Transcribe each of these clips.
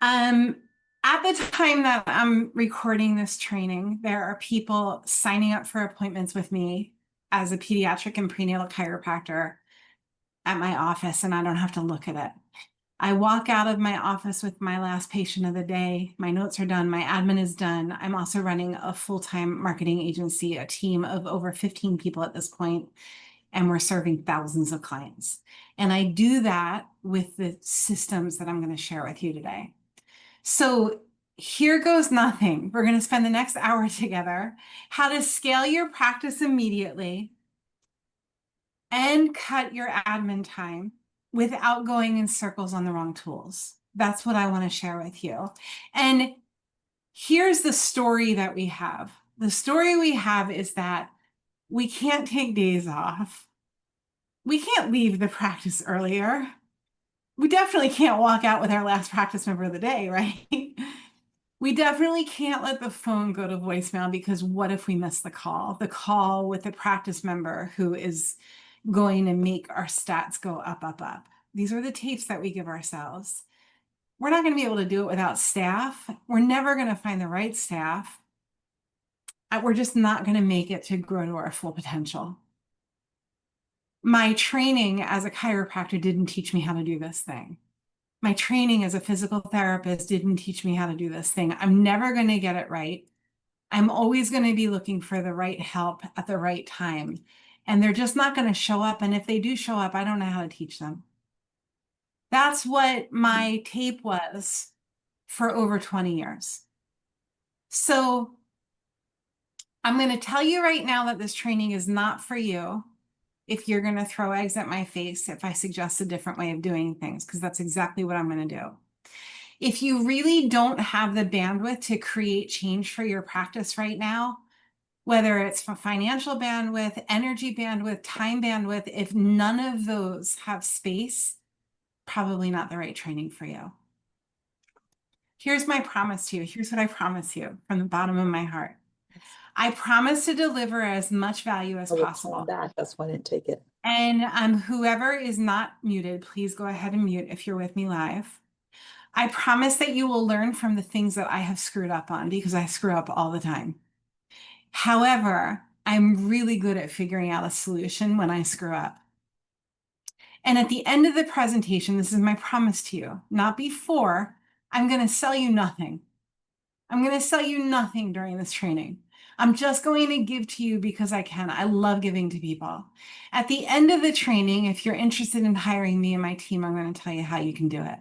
Um, at the time that I'm recording this training, there are people signing up for appointments with me as a pediatric and prenatal chiropractor at my office, and I don't have to look at it. I walk out of my office with my last patient of the day. My notes are done. My admin is done. I'm also running a full-time marketing agency, a team of over 15 people at this point, and we're serving thousands of clients. And I do that with the systems that I'm going to share with you today. So here goes nothing. We're going to spend the next hour together. How to scale your practice immediately and cut your admin time without going in circles on the wrong tools. That's what I want to share with you. And here's the story that we have. The story we have is that we can't take days off. We can't leave the practice earlier. We definitely can't walk out with our last practice member of the day, right? We definitely can't let the phone go to voicemail because what if we miss the call? The call with a practice member who is going to make our stats go up, up, up. These are the tapes that we give ourselves. We're not going to be able to do it without staff. We're never going to find the right staff. We're just not going to make it to grow to our full potential. My training as a chiropractor didn't teach me how to do this thing. My training as a physical therapist didn't teach me how to do this thing. I'm never going to get it right. I'm always going to be looking for the right help at the right time. And they're just not going to show up. And if they do show up, I don't know how to teach them. That's what my tape was for over 20 years. So I'm going to tell you right now that this training is not for you if you're going to throw eggs at my face if I suggest a different way of doing things, because that's exactly what I'm going to do. If you really don't have the bandwidth to create change for your practice right now, whether it's for financial bandwidth, energy bandwidth, time bandwidth, if none of those have space, probably not the right training for you. Here's my promise to you. Here's what I promise you from the bottom of my heart. I promise to deliver as much value as possible. That's why I didn't take it. And whoever is not muted, please go ahead and mute if you're with me live. I promise that you will learn from the things that I have screwed up on because I screw up all the time. However, I'm really good at figuring out a solution when I screw up. And at the end of the presentation, this is my promise to you, not before, I'm going to sell you nothing. I'm going to sell you nothing during this training. I'm just going to give to you because I can. I love giving to people. At the end of the training, if you're interested in hiring me and my team, I'm going to tell you how you can do it.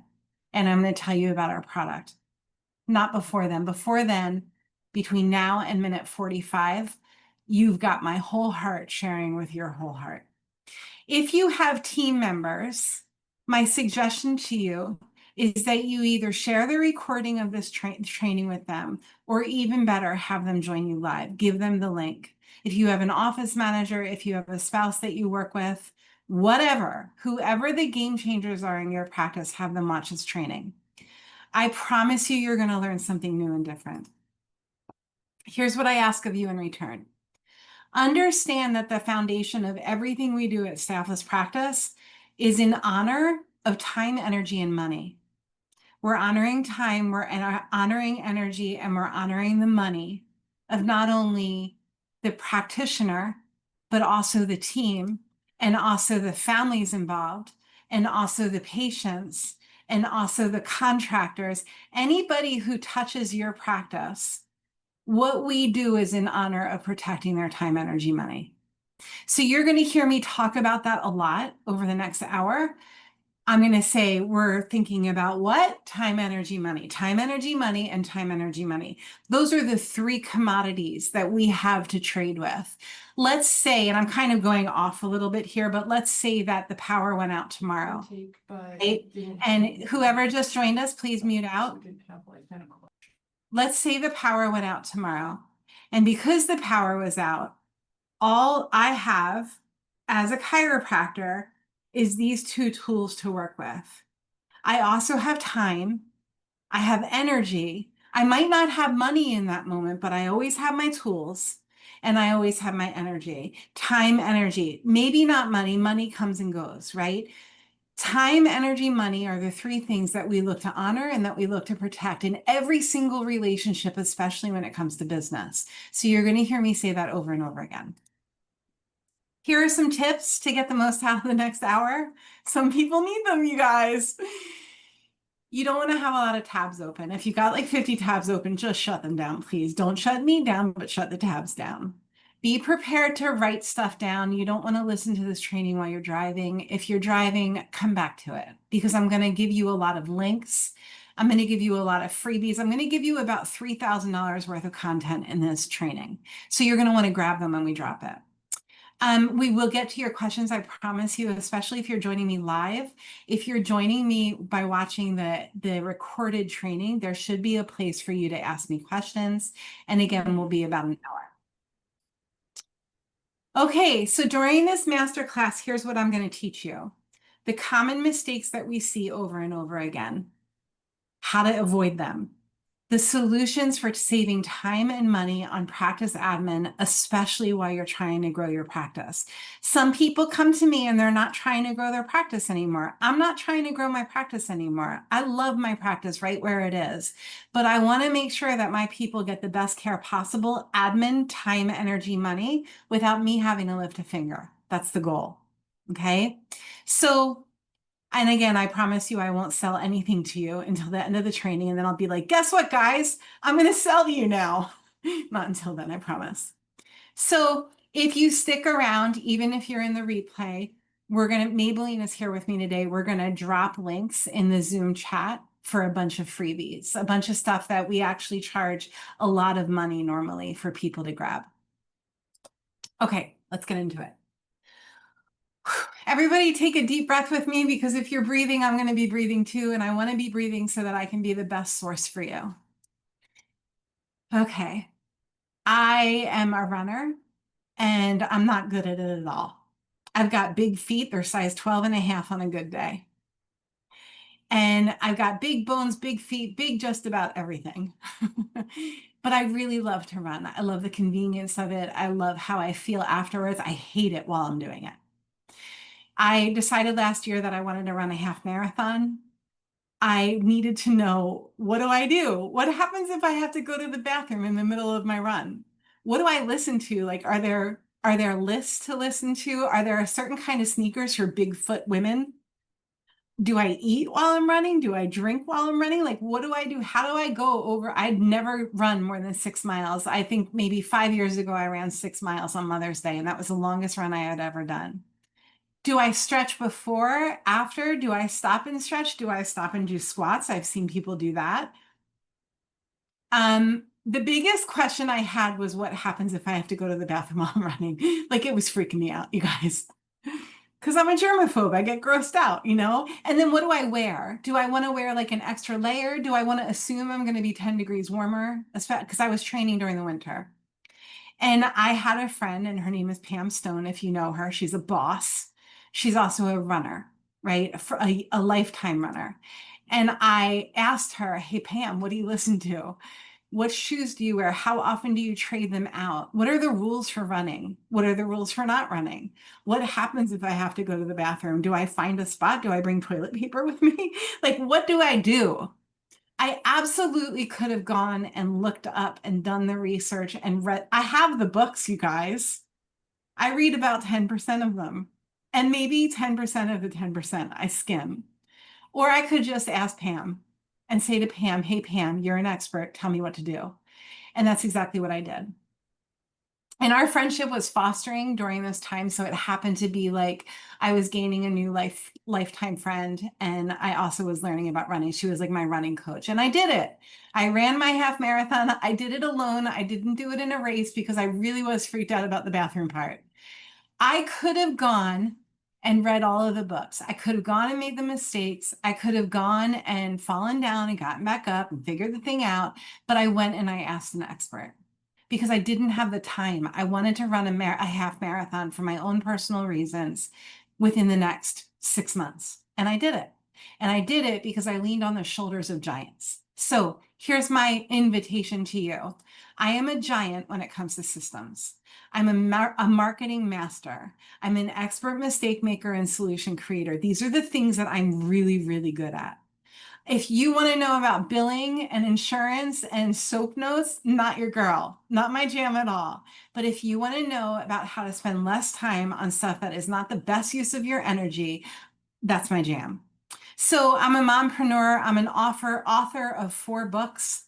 And I'm going to tell you about our product. Not before then. Before then, between now and minute 45, you've got my whole heart sharing with your whole heart. If you have team members, my suggestion to you is that you either share the recording of this training with them, or even better, have them join you live. Give them the link. If you have an office manager, if you have a spouse that you work with, whatever, whoever the game changers are in your practice, have them watch this training. I promise you, you're going to learn something new and different. Here's what I ask of you in return. Understand that the foundation of everything we do at Staffless Practice is in honor of time, energy, and money. We're honoring time, we're honoring energy, and we're honoring the money of not only the practitioner, but also the team, and also the families involved, and also the patients, and also the contractors, anybody who touches your practice. What we do is in honor of protecting their time, energy, money. So you're going to hear me talk about that a lot over the next hour. I'm going to say we're thinking about what? Time, energy, money. Time, energy, money, and time, energy, money. Those are the three commodities that we have to trade with. Let's say, and I'm kind of going off a little bit here, but let's say that the power went out tomorrow. Right? And whoever just joined us, please mute out. Let's say the power went out tomorrow. And because the power was out, all I have as a chiropractor is these two tools to work with. I also have time. I have energy. I might not have money in that moment, but I always have my tools and I always have my energy. Time, energy, maybe not money. Money comes and goes, right? Time, energy, money are the three things that we look to honor and that we look to protect in every single relationship, especially when it comes to business. So you're going to hear me say that over and over again. Here are some tips to get the most out of the next hour. Some people need them, you guys. You don't want to have a lot of tabs open. If you got like 50 tabs open, just shut them down, please. Don't shut me down, but shut the tabs down. Be prepared to write stuff down. You don't want to listen to this training while you're driving. If you're driving, come back to it because I'm going to give you a lot of links. I'm going to give you a lot of freebies. I'm going to give you about $3,000 worth of content in this training. So you're going to want to grab them when we drop it. We will get to your questions, I promise you, especially if you're joining me live. If you're joining me by watching the recorded training, there should be a place for you to ask me questions. And again, we'll be about an hour. Okay, so during this masterclass, here's what I'm going to teach you. The common mistakes that we see over and over again, how to avoid them. The solutions for saving time and money on practice admin, especially while you're trying to grow your practice. Some people come to me and they're not trying to grow their practice anymore. I'm not trying to grow my practice anymore. I love my practice right where it is, but I want to make sure that my people get the best care possible, admin, time, energy, money, without me having to lift a finger. That's the goal. Okay. So and again, I promise you, I won't sell anything to you until the end of the training. And then I'll be like, guess what, guys? I'm going to sell to you now. Not until then, I promise. So if you stick around, even if you're in the replay, Maybelline is here with me today. We're going to drop links in the Zoom chat for a bunch of freebies, a bunch of stuff that we actually charge a lot of money normally for people to grab. Okay, let's get into it. Everybody take a deep breath with me because if you're breathing, I'm going to be breathing too. And I want to be breathing so that I can be the best source for you. Okay. I am a runner and I'm not good at it at all. I've got big feet. They're size 12 and a half on a good day. And I've got big bones, big feet, big just about everything. But I really love to run. I love the convenience of it. I love how I feel afterwards. I hate it while I'm doing it. I decided last year that I wanted to run a half marathon. I needed to know, what do I do? What happens if I have to go to the bathroom in the middle of my run? What do I listen to? Like, are there lists to listen to? Are there a certain kind of sneakers for Bigfoot women? Do I eat while I'm running? Do I drink while I'm running? Like, what do I do? How do I go over? I'd never run more than 6 miles. I think maybe 5 years ago, I ran 6 miles on Mother's Day, and that was the longest run I had ever done. Do I stretch before, after? Do I stop and stretch? Do I stop and do squats? I've seen people do that. The biggest question I had was what happens if I have to go to the bathroom while I'm running? Like it was freaking me out, you guys. Because I'm a germaphobe. I get grossed out, you know? And then what do I wear? Do I want to wear like an extra layer? Do I want to assume I'm going to be 10 degrees warmer? Because I was training during the winter. And I had a friend, and her name is Pam Stone, if you know her. She's a boss. She's also a runner, right? A lifetime runner. And I asked her, hey, Pam, what do you listen to? What shoes do you wear? How often do you trade them out? What are the rules for running? What are the rules for not running? What happens if I have to go to the bathroom? Do I find a spot? Do I bring toilet paper with me? Like, what do I do? I absolutely could have gone and looked up and done the research and read. I have the books, you guys. I read about 10% of them, and maybe 10% of the 10% I skim. Or I could just ask Pam and say to Pam, hey, Pam, you're an expert. Tell me what to do. And that's exactly what I did. And our friendship was fostering during this time. So it happened to be like I was gaining a new lifetime friend. And I also was learning about running. She was like my running coach. And I did it. I ran my half marathon. I did it alone. I didn't do it in a race because I really was freaked out about the bathroom part. I could have gone and read all of the books. I could have gone and made the mistakes. I could have gone and fallen down and gotten back up and figured the thing out. But I went and I asked an expert because I didn't have the time. I wanted to run a half marathon for my own personal reasons within the next 6 months. And I did it. And I did it because I leaned on the shoulders of giants. So Here's my invitation to you. I am a giant when it comes to systems. I'm a marketing master. I'm an expert mistake maker and solution creator. These are the things that I'm really, really good at. If you want to know about billing and insurance and soap notes, not your girl, not my jam at all. But if you want to know about how to spend less time on stuff that is not the best use of your energy, that's my jam. So I'm a mompreneur. I'm an author of 4 books.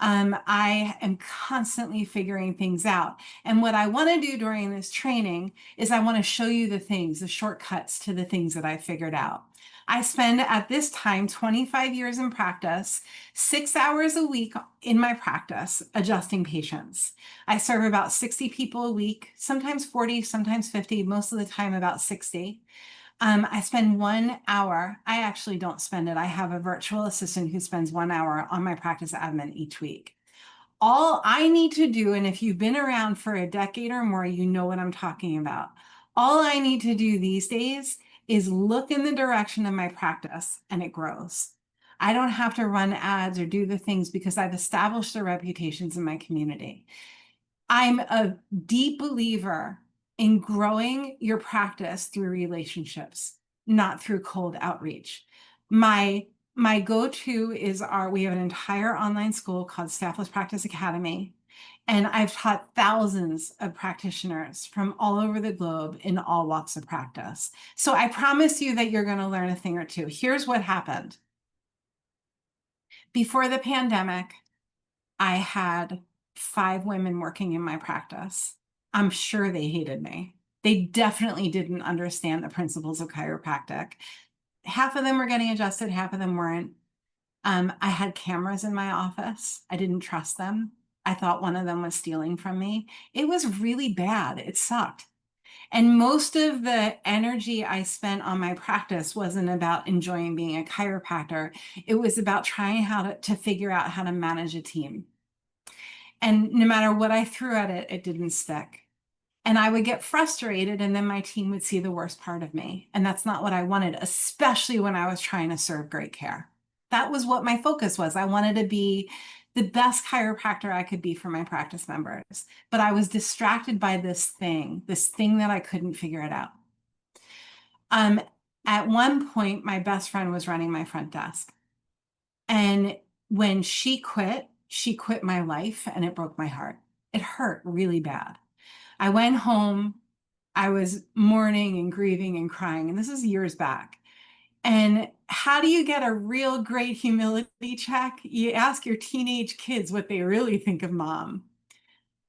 I am constantly figuring things out. And what I want to do during this training is I want to show you the things, the shortcuts to the things that I figured out. I spend at this time 25 years in practice, 6 hours a week in my practice, adjusting patients. I serve about 60 people a week, sometimes 40, sometimes 50, most of the time about 60. I spend 1 hour. I actually don't spend it. I have a virtual assistant who spends 1 hour on my practice admin each week. All I need to do, and if you've been around for a decade or more, you know what I'm talking about. All I need to do these days is look in the direction of my practice and it grows. I don't have to run ads or do the things because I've established the reputations in my community. I'm a deep believer in growing your practice through relationships, not through cold outreach. My go-to is we have an entire online school called Staffless Practice Academy, and I've taught thousands of practitioners from all over the globe in all walks of practice. So I promise you that you're going to learn a thing or two. Here's what happened. Before the pandemic, I had 5 women working in my practice. I'm sure they hated me. They definitely didn't understand the principles of chiropractic. Half of them were getting adjusted, half of them weren't. I had cameras in my office. I didn't trust them. I thought one of them was stealing from me. It was really bad. It sucked. And most of the energy I spent on my practice wasn't about enjoying being a chiropractor. It was about trying to figure out how to manage a team. And no matter what I threw at it, it didn't stick. And I would get frustrated, and then my team would see the worst part of me. And that's not what I wanted, especially when I was trying to serve great care. That was what my focus was. I wanted to be the best chiropractor I could be for my practice members. But I was distracted by this thing that I couldn't figure it out. Um, at one point, my best friend was running my front desk. And when she quit my life, and it broke my heart. It hurt really bad. I went home. I was mourning and grieving and crying. And this is years back. And how do you get a real great humility check? You ask your teenage kids what they really think of mom.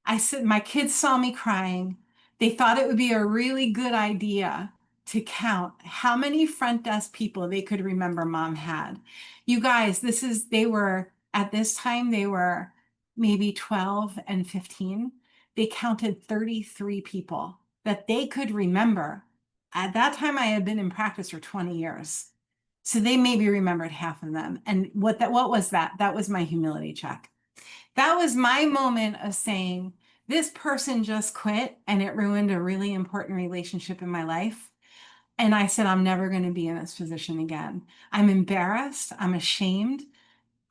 I said, my kids saw me crying. They thought it would be a really good idea to count how many front desk people they could remember mom had. You guys, at this time, they were maybe 12 and 15. They counted 33 people that they could remember. At that time, I had been in practice for 20 years. So they maybe remembered half of them. And what was that? That was my humility check. That was my moment of saying, this person just quit and it ruined a really important relationship in my life. And I said, I'm never going to be in this position again. I'm embarrassed. I'm ashamed.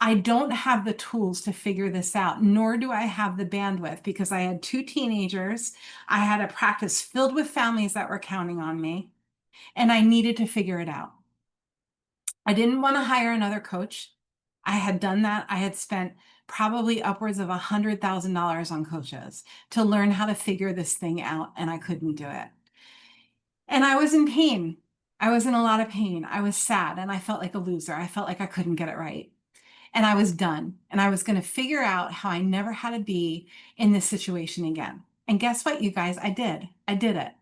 I don't have the tools to figure this out, nor do I have the bandwidth because I had 2 teenagers. I had a practice filled with families that were counting on me, and I needed to figure it out. I didn't want to hire another coach. I had done that. I had spent probably upwards of $100,000 on coaches to learn how to figure this thing out, and I couldn't do it. And I was in pain. I was in a lot of pain. I was sad, and I felt like a loser. I felt like I couldn't get it right. And I was done. And I was going to figure out how I never had to be in this situation again. And guess what, you guys? I did. I did it.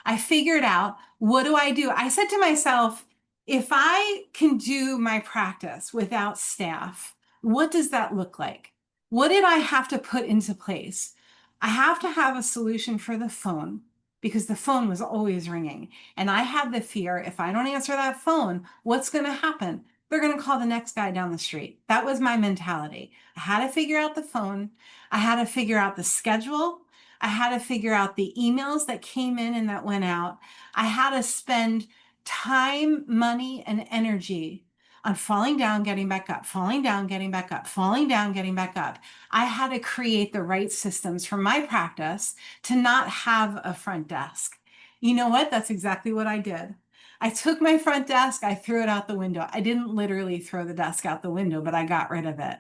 I figured out, what do? I said to myself, if I can do my practice without staff, what does that look like? What did I have to put into place? I have to have a solution for the phone because the phone was always ringing. And I had the fear, if I don't answer that phone, what's going to happen? They're going to call the next guy down the street. That was my mentality. I had to figure out the phone. I had to figure out the schedule. I had to figure out the emails that came in and that went out. I had to spend time, money, and energy on falling down, getting back up, falling down, getting back up, falling down, getting back up. I had to create the right systems for my practice to not have a front desk. You know what? That's exactly what I did. I took my front desk, I threw it out the window. I didn't literally throw the desk out the window, but I got rid of it.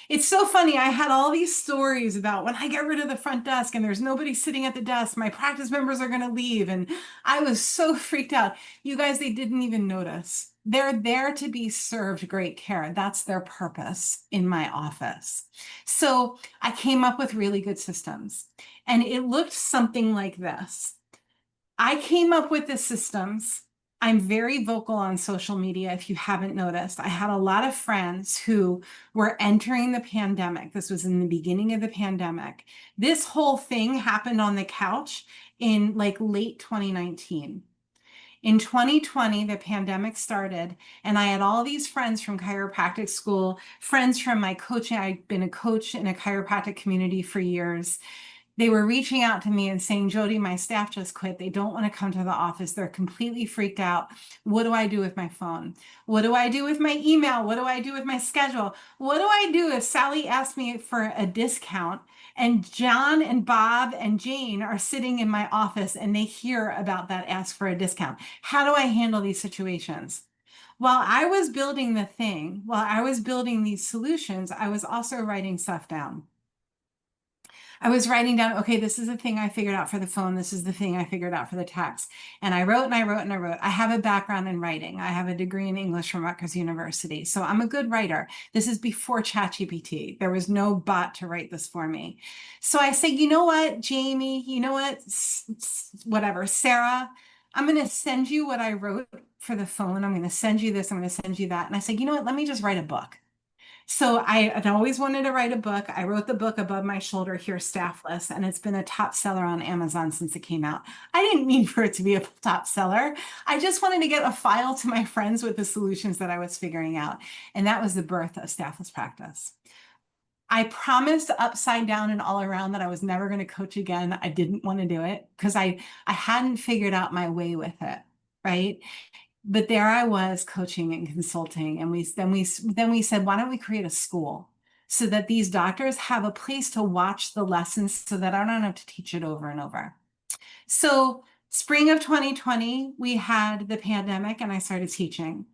It's so funny. I had all these stories about when I get rid of the front desk and there's nobody sitting at the desk, my practice members are going to leave. And I was so freaked out. You guys, they didn't even notice. They're there to be served great care. That's their purpose in my office. So I came up with really good systems, and it looked something like this. I came up with the systems. I'm very vocal on social media. If you haven't noticed, I had a lot of friends who were entering the pandemic. This was in the beginning of the pandemic. This whole thing happened on the couch in like late 2019. In 2020, the pandemic started, and I had all these friends from chiropractic school, friends from my coaching. I'd been a coach in a chiropractic community for years. They were reaching out to me and saying, Jody, my staff just quit. They don't want to come to the office. They're completely freaked out. What do I do with my phone? What do I do with my email? What do I do with my schedule? What do I do if Sally asks me for a discount and John and Bob and Jane are sitting in my office and they hear about that ask for a discount? How do I handle these situations? While I was building the thing, while I was building these solutions, I was also writing stuff down. I was writing down, okay, this is the thing I figured out for the phone. This is the thing I figured out for the text. And I wrote and I wrote and I wrote. I have a background in writing. I have a degree in English from Rutgers University. So I'm a good writer. This is before ChatGPT. There was no bot to write this for me. So I say, you know what, Jamie, you know what, whatever, Sarah, I'm going to send you what I wrote for the phone. I'm going to send you this. I'm going to send you that. And I said, you know what, let me just write a book. So I had always wanted to write a book. I wrote the book Above My Shoulder Here, Staffless, and it's been a top seller on Amazon since it came out. I didn't mean for it to be a top seller. I just wanted to get a file to my friends with the solutions that I was figuring out. And that was the birth of Staffless Practice. I promised upside down and all around that I was never going to coach again. I didn't want to do it because I hadn't figured out my way with it, right? But there I was coaching and consulting, and then we said, why don't we create a school so that these doctors have a place to watch the lessons so that I don't have to teach it over and over. So spring of 2020, we had the pandemic and I started teaching.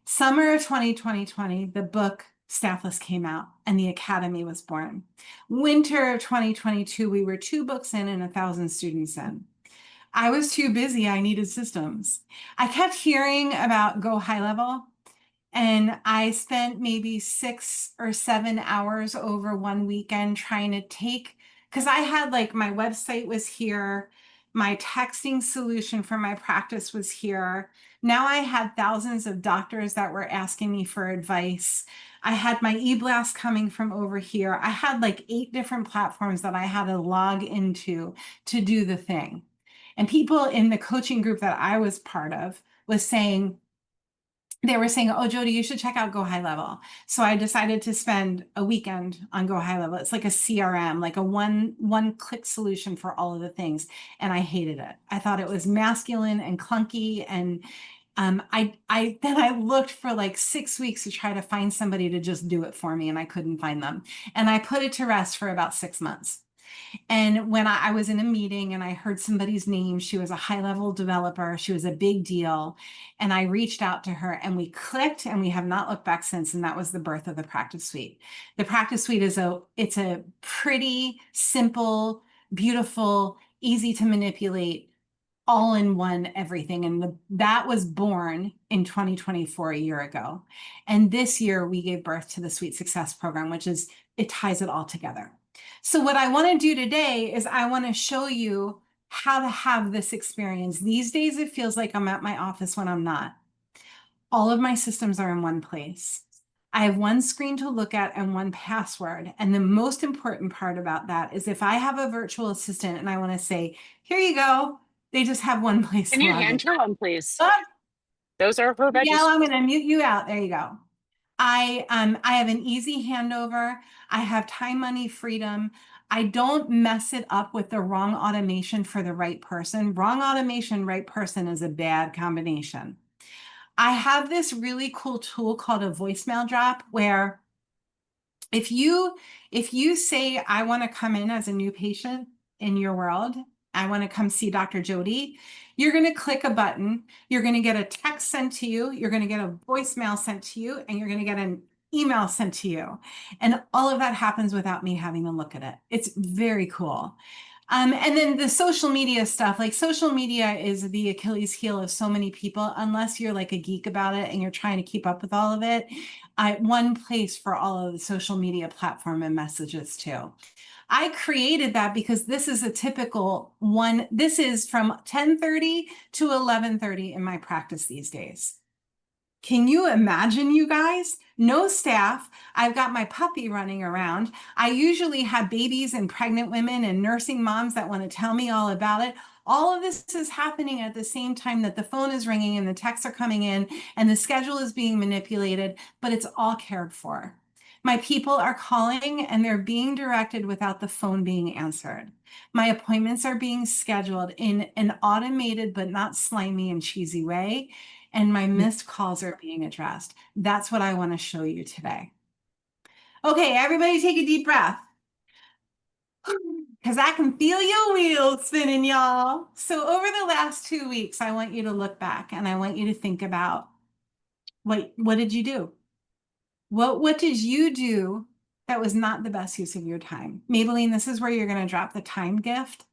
Summer of 2020, the book Staffless came out and the academy was born. Winter of 2022, we were 2 books in and 1,000 students in. I was too busy. I needed systems. I kept hearing about Go High Level, and I spent maybe 6 or 7 hours over one weekend trying to take, because I had like my website was here, my texting solution for my practice was here. Now I had thousands of doctors that were asking me for advice. I had my e-blast coming from over here. I had like 8 different platforms that I had to log into to do the thing. And people in the coaching group that I was part of was saying, they were saying, oh, Jody, you should check out Go High Level. So I decided to spend a weekend on Go High Level. It's like a CRM, like a one-click solution for all of the things. And I hated it. I thought it was masculine and clunky. And then I looked for like 6 weeks to try to find somebody to just do it for me, and I couldn't find them. And I put it to rest for about 6 months. And when I was in a meeting and I heard somebody's name, she was a high-level developer. She was a big deal. And I reached out to her and we clicked, and we have not looked back since. And that was the birth of the Practice Suite. The Practice Suite it's a pretty simple, beautiful, easy to manipulate, all in one everything. And that was born in 2024, a year ago. And this year we gave birth to the Sweet Success Program, which is, it ties it all together. So what I want to do today is I want to show you how to have this experience. These days, it feels like I'm at my office when I'm not. All of my systems are in one place. I have one screen to look at and one password. And the most important part about that is if I have a virtual assistant and I want to say, here you go, they just have one place Can to you log in. hand her one, please? Oh, Those are her veggies. yeah, I'm going to mute you out. There you go. I have an easy handover. I have time, money, freedom. I don't mess it up with the wrong automation for the right person. Wrong automation, right person is a bad combination. I have this really cool tool called a voicemail drop where if you say I want to come in as a new patient in your world, I want to come see Dr. Jody, you're going to click a button, you're going to get a text sent to you, you're going to get a voicemail sent to you, and you're going to get an email sent to you. And all of that happens without me having to look at it. It's very cool. And then the social media stuff, like social media is the Achilles heel of so many people, unless you're like a geek about it and you're trying to keep up with all of it. One place for all of the social media platform and messages too. I created that because this is a typical one. This is from 10:30 to 11:30 in my practice these days. Can you imagine, you guys? No staff. I've got my puppy running around. I usually have babies and pregnant women and nursing moms that want to tell me all about it. All of this is happening at the same time that the phone is ringing and the texts are coming in and the schedule is being manipulated, but it's all cared for. My people are calling and they're being directed without the phone being answered. My appointments are being scheduled in an automated but not slimy and cheesy way, and my missed calls are being addressed. That's what I want to show you today. Okay, everybody take a deep breath. Because I can feel your wheels spinning, y'all. So over the last 2 weeks, I want you to look back and I want you to think about what did you do? What did you do that was not the best use of your time? Maybelline, this is where you're going to drop the time gift.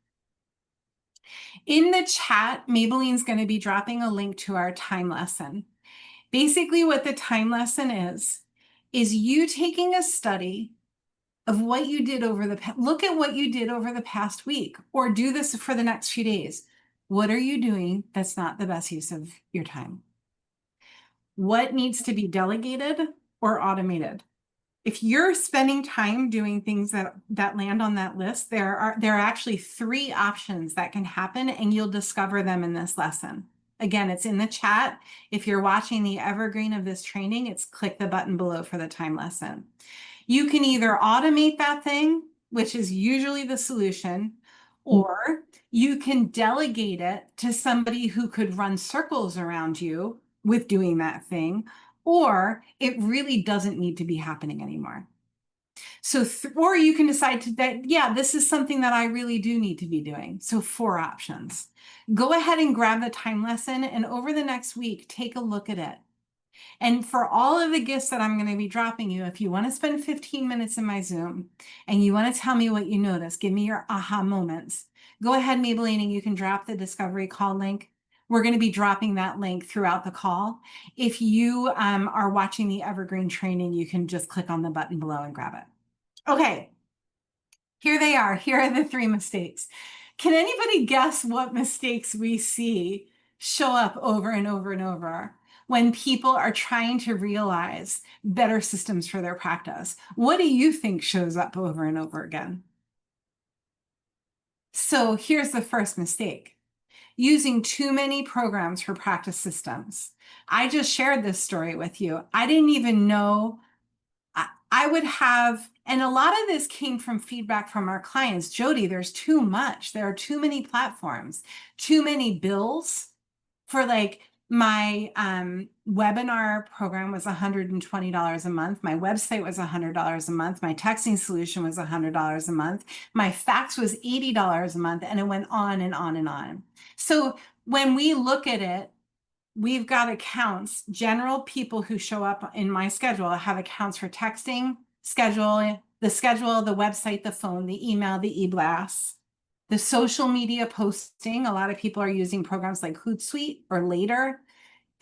In the chat, Maybelline's going to be dropping a link to our time lesson. Basically, what the time lesson is you taking a study of what you did look at what you did over the past week, or do this for the next few days. What are you doing that's not the best use of your time? What needs to be delegated or automated? If you're spending time doing things that land on that list, there are actually 3 options that can happen, and you'll discover them in this lesson. Again, it's in the chat. If you're watching the evergreen of this training, it's click the button below for the time lesson. You can either automate that thing, which is usually the solution, or you can delegate it to somebody who could run circles around you with doing that thing, or it really doesn't need to be happening anymore. So, or you can decide yeah, this is something that I really do need to be doing. So 4 options. Go ahead and grab the time lesson, and over the next week, take a look at it. And for all of the gifts that I'm going to be dropping you, if you want to spend 15 minutes in my Zoom and you want to tell me what you noticed, give me your aha moments, go ahead, Maybelline, and you can drop the discovery call link. We're going to be dropping that link throughout the call. If you are watching the evergreen training, you can just click on the button below and grab it. Okay, here they are. Here are the 3 mistakes. Can anybody guess what mistakes we see show up over and over and over when people are trying to realize better systems for their practice? What do you think shows up over and over again? So here's the first mistake: using too many programs for practice systems. I just shared this story with you. I didn't even know I would have, and a lot of this came from feedback from our clients. Jody, there's too much. There are too many platforms, too many bills. For like my webinar program was $120 a month. My website was $100 a month. My texting solution was $100 a month. My fax was $80 a month, and it went on and on and on. So when we look at it, we've got accounts. General people who show up in my schedule have accounts for texting, the schedule, the website, the phone, the email, the e-blasts, the social media posting. A lot of people are using programs like Hootsuite or Later,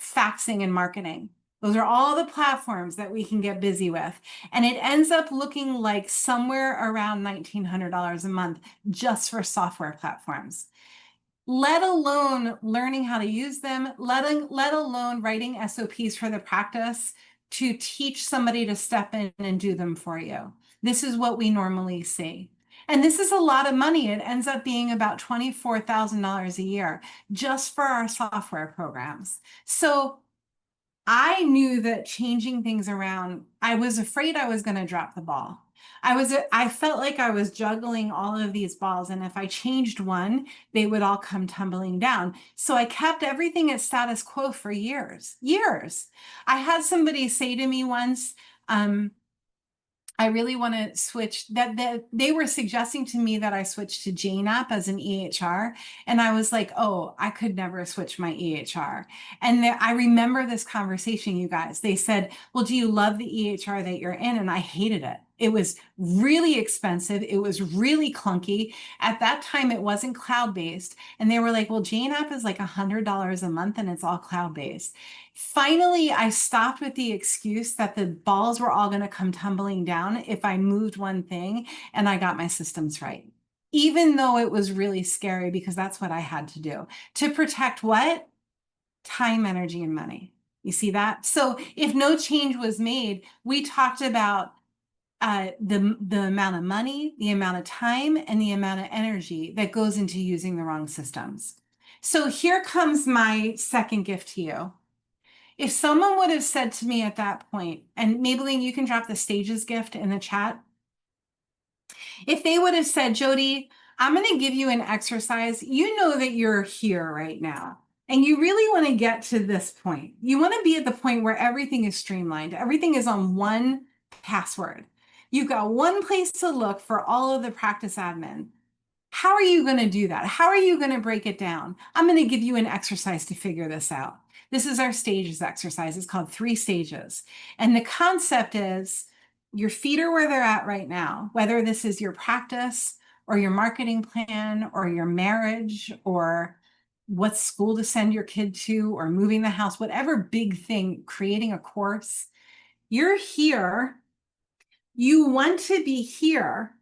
faxing and marketing. Those are all the platforms that we can get busy with. And it ends up looking like somewhere around $1,900 a month just for software platforms, let alone learning how to use them, let alone writing SOPs for the practice to teach somebody to step in and do them for you. This is what we normally see. And this is a lot of money. It ends up being about $24,000 a year just for our software programs. So I knew that changing things around, I was afraid I was going to drop the ball. I felt like I was juggling all of these balls, and if I changed one, they would all come tumbling down. So I kept everything at status quo for years, years. I had somebody say to me once, I really want to switch that they were suggesting to me that I switch to Jane app as an EHR. And I was like, oh, I could never switch my EHR. And I remember this conversation, you guys. They said, well, do you love the EHR that you're in? And I hated it. It was really expensive. It was really clunky. At that time, it wasn't cloud-based. And they were like, well, Jane app is like $100 a month and it's all cloud-based. Finally, I stopped with the excuse that the balls were all going to come tumbling down if I moved one thing and I got my systems right. Even though it was really scary because that's what I had to do to protect what? Time, energy, and money. You see that? So if no change was made, we talked about the amount of money, the amount of time, and the amount of energy that goes into using the wrong systems. So here comes my second gift to you. If someone would have said to me at that point, and Maybelline, you can drop the stages gift in the chat. If they would have said, Jody, I'm going to give you an exercise. You know that you're here right now, and you really want to get to this point. You want to be at the point where everything is streamlined. Everything is on one password. You've got one place to look for all of the practice admin. How are you going to do that? How are you going to break it down? I'm going to give you an exercise to figure this out. This is our stages exercise. It's called 3 stages. And the concept is your feet are where they're at right now, whether this is your practice or your marketing plan or your marriage or what school to send your kid to or moving the house, whatever big thing, creating a course. You're here. You want to be here.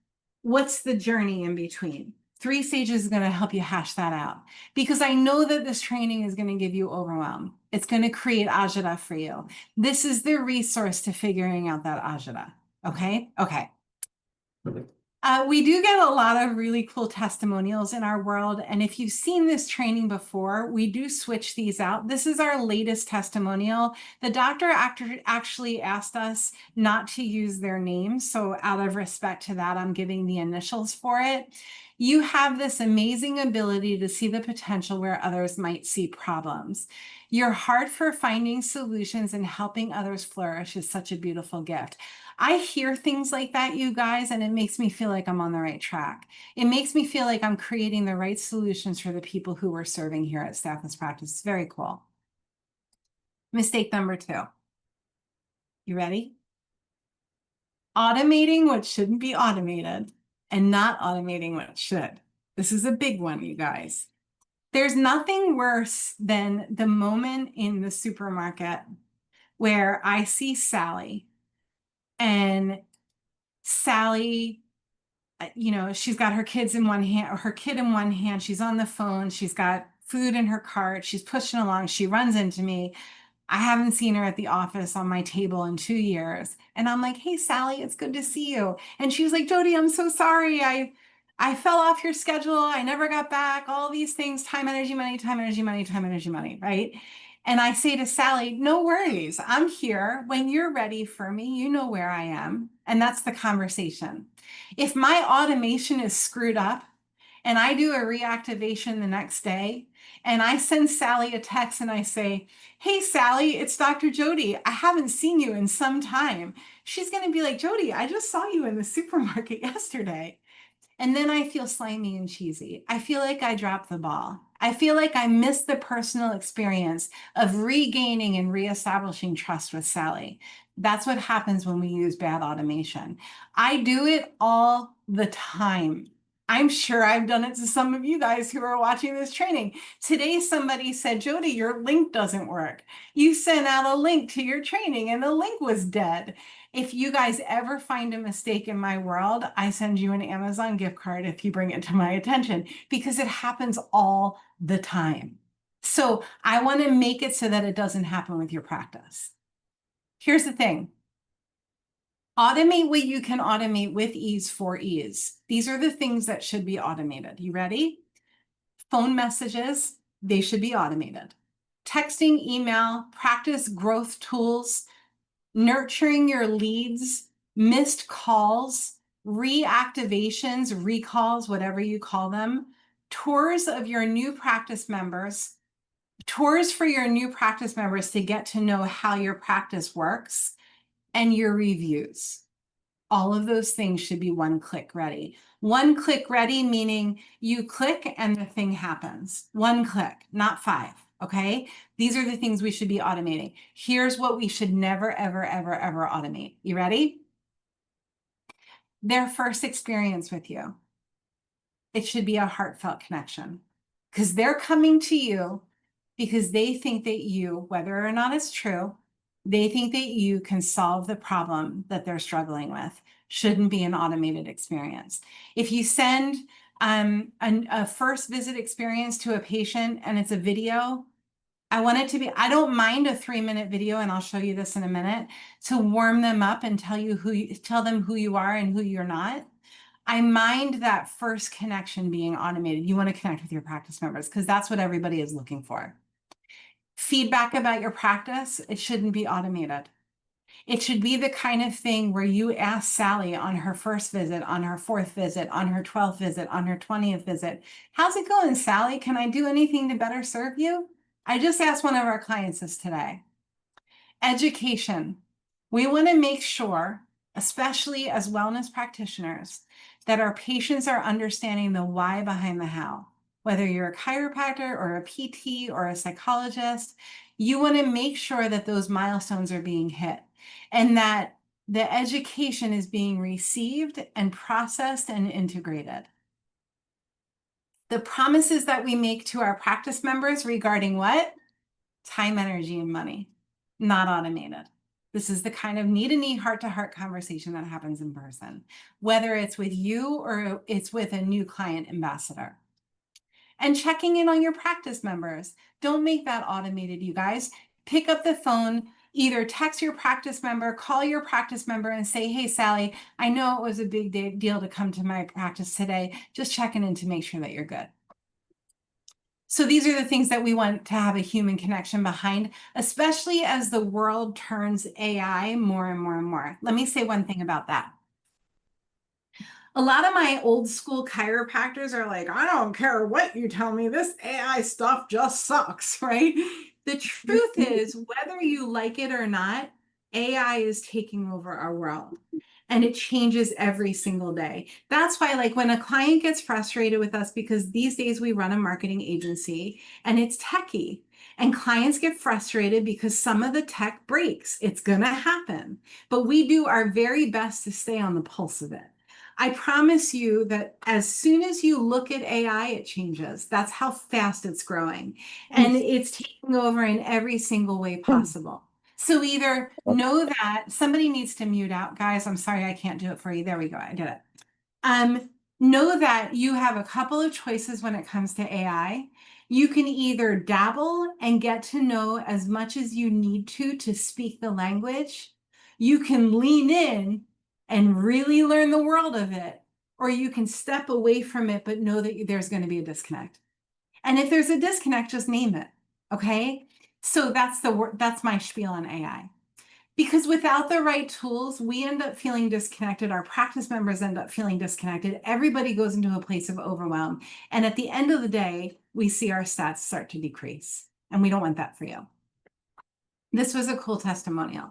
What's the journey in between? 3 stages is going to help you hash that out because I know that this training is going to give you overwhelm. It's going to create agita for you. This is the resource to figuring out that agita. Okay. Okay. We do get a lot of really cool testimonials in our world. And if you've seen this training before, we do switch these out. This is our latest testimonial. The doctor actually asked us not to use their names. So out of respect to that, I'm giving the initials for it. You have this amazing ability to see the potential where others might see problems. Your heart for finding solutions and helping others flourish is such a beautiful gift. I hear things like that, you guys, and it makes me feel like I'm on the right track. It makes me feel like I'm creating the right solutions for the people who we're serving here at Staffless Practice. It's very cool. Mistake number 2. You ready? Automating what shouldn't be automated and not automating what should. This is a big one, you guys. There's nothing worse than the moment in the supermarket where I see Sally and Sally, she's got her kids in one hand, or her kid in one hand. She's on the phone. She's got food in her cart. She's pushing along. She runs into me. I haven't seen her at the office on my table in 2 years. And I'm like, hey, Sally, it's good to see you. And she was like, Jody, I'm so sorry. I fell off your schedule. I never got back. All these things, time, energy, money, time, energy, money, time, energy, money, right? And I say to Sally, no worries. I'm here. When you're ready for me, you know where I am. And that's the conversation. If my automation is screwed up and I do a reactivation the next day and I send Sally a text and I say, hey, Sally, it's Dr. Jody. I haven't seen you in some time. She's going to be like, Jody, I just saw you in the supermarket yesterday. And then I feel slimy and cheesy. I feel like I dropped the ball. I feel like I missed the personal experience of regaining and reestablishing trust with Sally. That's what happens when we use bad automation. I do it all the time. I'm sure I've done it to some of you guys who are watching this training. Today, somebody said, Jody, your link doesn't work. You sent out a link to your training and the link was dead. If you guys ever find a mistake in my world, I send you an Amazon gift card if you bring it to my attention, because it happens all the time. So I want to make it so that it doesn't happen with your practice. Here's the thing. Automate what you can automate with ease for ease. These are the things that should be automated. You ready? Phone messages, they should be automated. Texting, email, practice growth tools, nurturing your leads, missed calls, reactivations, recalls, whatever you call them, tours of your new practice members, tours for your new practice members to get to know how your practice works, and your reviews. All of those things should be one click ready. One click ready, meaning you click and the thing happens. One click, not 5. Okay. These are the things we should be automating. Here's what we should never, ever, ever, ever automate. You ready? Their first experience with you. It should be a heartfelt connection because they're coming to you because they think that you, whether or not it's true, they think that you can solve the problem that they're struggling with. Shouldn't be an automated experience. If you send a first visit experience to a patient and it's a video, I want it to be, I don't mind a 3-minute video, and I'll show you this in a minute, to warm them up and tell them who you are and who you're not. I mind that first connection being automated. You want to connect with your practice members because that's what everybody is looking for. Feedback about your practice, it shouldn't be automated. It should be the kind of thing where you ask Sally on her first visit, on her 4th visit, on her 12th visit, on her 20th visit, how's it going, Sally? Can I do anything to better serve you? I just asked one of our clients this today. Education. We want to make sure, especially as wellness practitioners, that our patients are understanding the why behind the how. Whether you're a chiropractor or a PT or a psychologist, you want to make sure that those milestones are being hit and that the education is being received and processed and integrated. The promises that we make to our practice members regarding what? Time, energy, and money, not automated. This is the kind of knee-to-knee, heart-to-heart conversation that happens in person, whether it's with you or it's with a new client ambassador. And checking in on your practice members. Don't make that automated, you guys. Pick up the phone, either text your practice member, call your practice member and say, hey, Sally, I know it was a big deal to come to my practice today. Just checking in to make sure that you're good. So these are the things that we want to have a human connection behind, especially as the world turns AI more and more and more. Let me say one thing about that. A lot of my old school chiropractors are like, I don't care what you tell me, this AI stuff just sucks, right? The truth is, whether you like it or not, AI is taking over our world. And it changes every single day. That's why, like, when a client gets frustrated with us, because these days we run a marketing agency and it's techie, and clients get frustrated because some of the tech breaks. It's going to happen. But we do our very best to stay on the pulse of it. I promise you that as soon as you look at AI, it changes. That's how fast it's growing. And it's taking over in every single way possible. So either know that somebody needs to mute out, guys. I'm sorry, I can't do it for you. There we go. I did it. Know that you have a couple of choices when it comes to AI. You can either dabble and get to know as much as you need to speak the language. You can lean in and really learn the world of it, or you can step away from it, but know that there's going to be a disconnect. And if there's a disconnect, just name it. Okay. So that's my spiel on AI. Because without the right tools, we end up feeling disconnected. Our practice members end up feeling disconnected. Everybody goes into a place of overwhelm. And at the end of the day, we see our stats start to decrease. And we don't want that for you. This was a cool testimonial.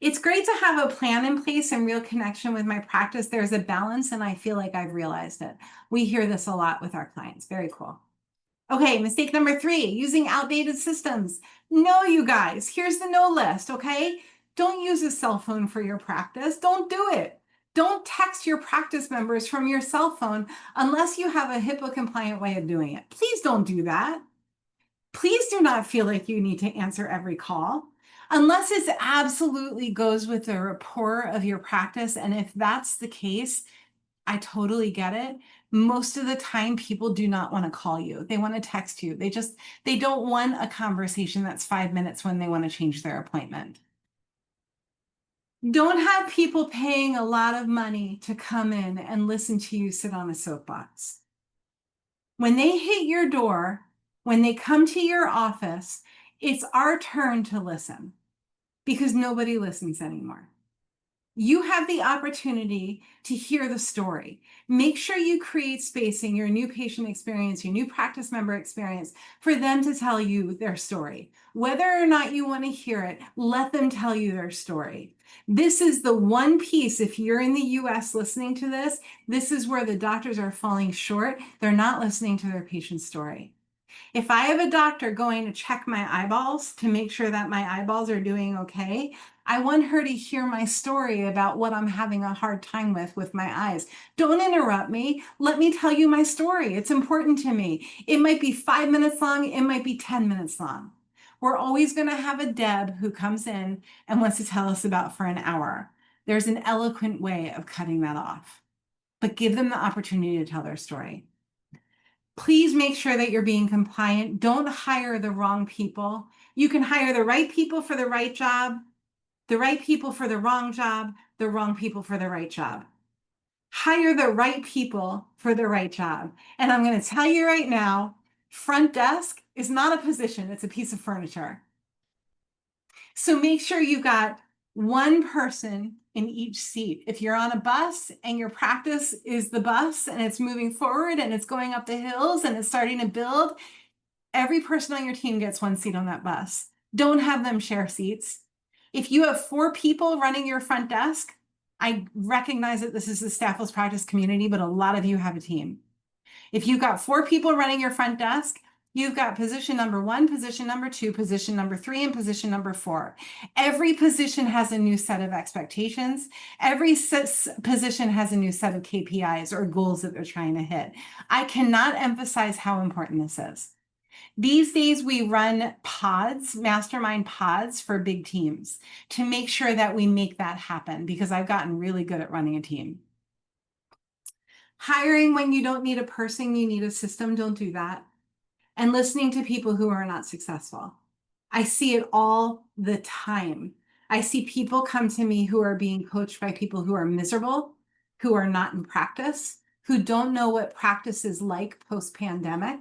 It's great to have a plan in place and real connection with my practice. There's a balance, and I feel like I've realized it. We hear this a lot with our clients. Very cool. Okay, mistake number 3, using outdated systems. No, you guys, here's the no list, okay? Don't use a cell phone for your practice. Don't do it. Don't text your practice members from your cell phone unless you have a HIPAA compliant way of doing it. Please don't do that. Please do not feel like you need to answer every call unless it absolutely goes with the rapport of your practice. And if that's the case, I totally get it. Most of the time, people do not want to call you. They want to text you. They don't want a conversation that's 5 minutes when they want to change their appointment. Don't have people paying a lot of money to come in and listen to you sit on a soapbox. When they hit your door, when they come to your office, it's our turn to listen because nobody listens anymore. You have the opportunity to hear the story. Make sure you create space in your new patient experience, your new practice member experience, for them to tell you their story. Whether or not you want to hear it, let them tell you their story. This is the one piece, if you're in the US listening to this is where the doctors are falling short. They're not listening to their patient's story. If I have a doctor going to check my eyeballs to make sure that my eyeballs are doing okay, I want her to hear my story about what I'm having a hard time with my eyes. Don't interrupt me. Let me tell you my story. It's important to me. It might be 5 minutes long, it might be 10 minutes long. We're always going to have a Deb who comes in and wants to tell us about for an hour. There's an eloquent way of cutting that off, but give them the opportunity to tell their story. Please make sure that you're being compliant. Don't hire the wrong people. You can hire the right people for the right job, the right people for the wrong job, the wrong people for the right job. Hire the right people for the right job. And I'm going to tell you right now, front desk is not a position, it's a piece of furniture. So make sure you've got one person in each seat. If you're on a bus and your practice is the bus and it's moving forward and it's going up the hills and it's starting to build, every person on your team gets one seat on that bus. Don't have them share seats. If you have 4 people running your front desk, I recognize that this is the staffless practice community, but a lot of you have a team. If you've got 4 people running your front desk, you've got position number 1, position number 2, position number 3, and position number 4. Every position has a new set of expectations. Every position has a new set of KPIs or goals that they're trying to hit. I cannot emphasize how important this is. These days, we run pods, mastermind pods for big teams to make sure that we make that happen, because I've gotten really good at running a team. Hiring when you don't need a person, you need a system. Don't do that. And listening to people who are not successful. I see it all the time. I see people come to me who are being coached by people who are miserable, who are not in practice, who don't know what practice is like post-pandemic.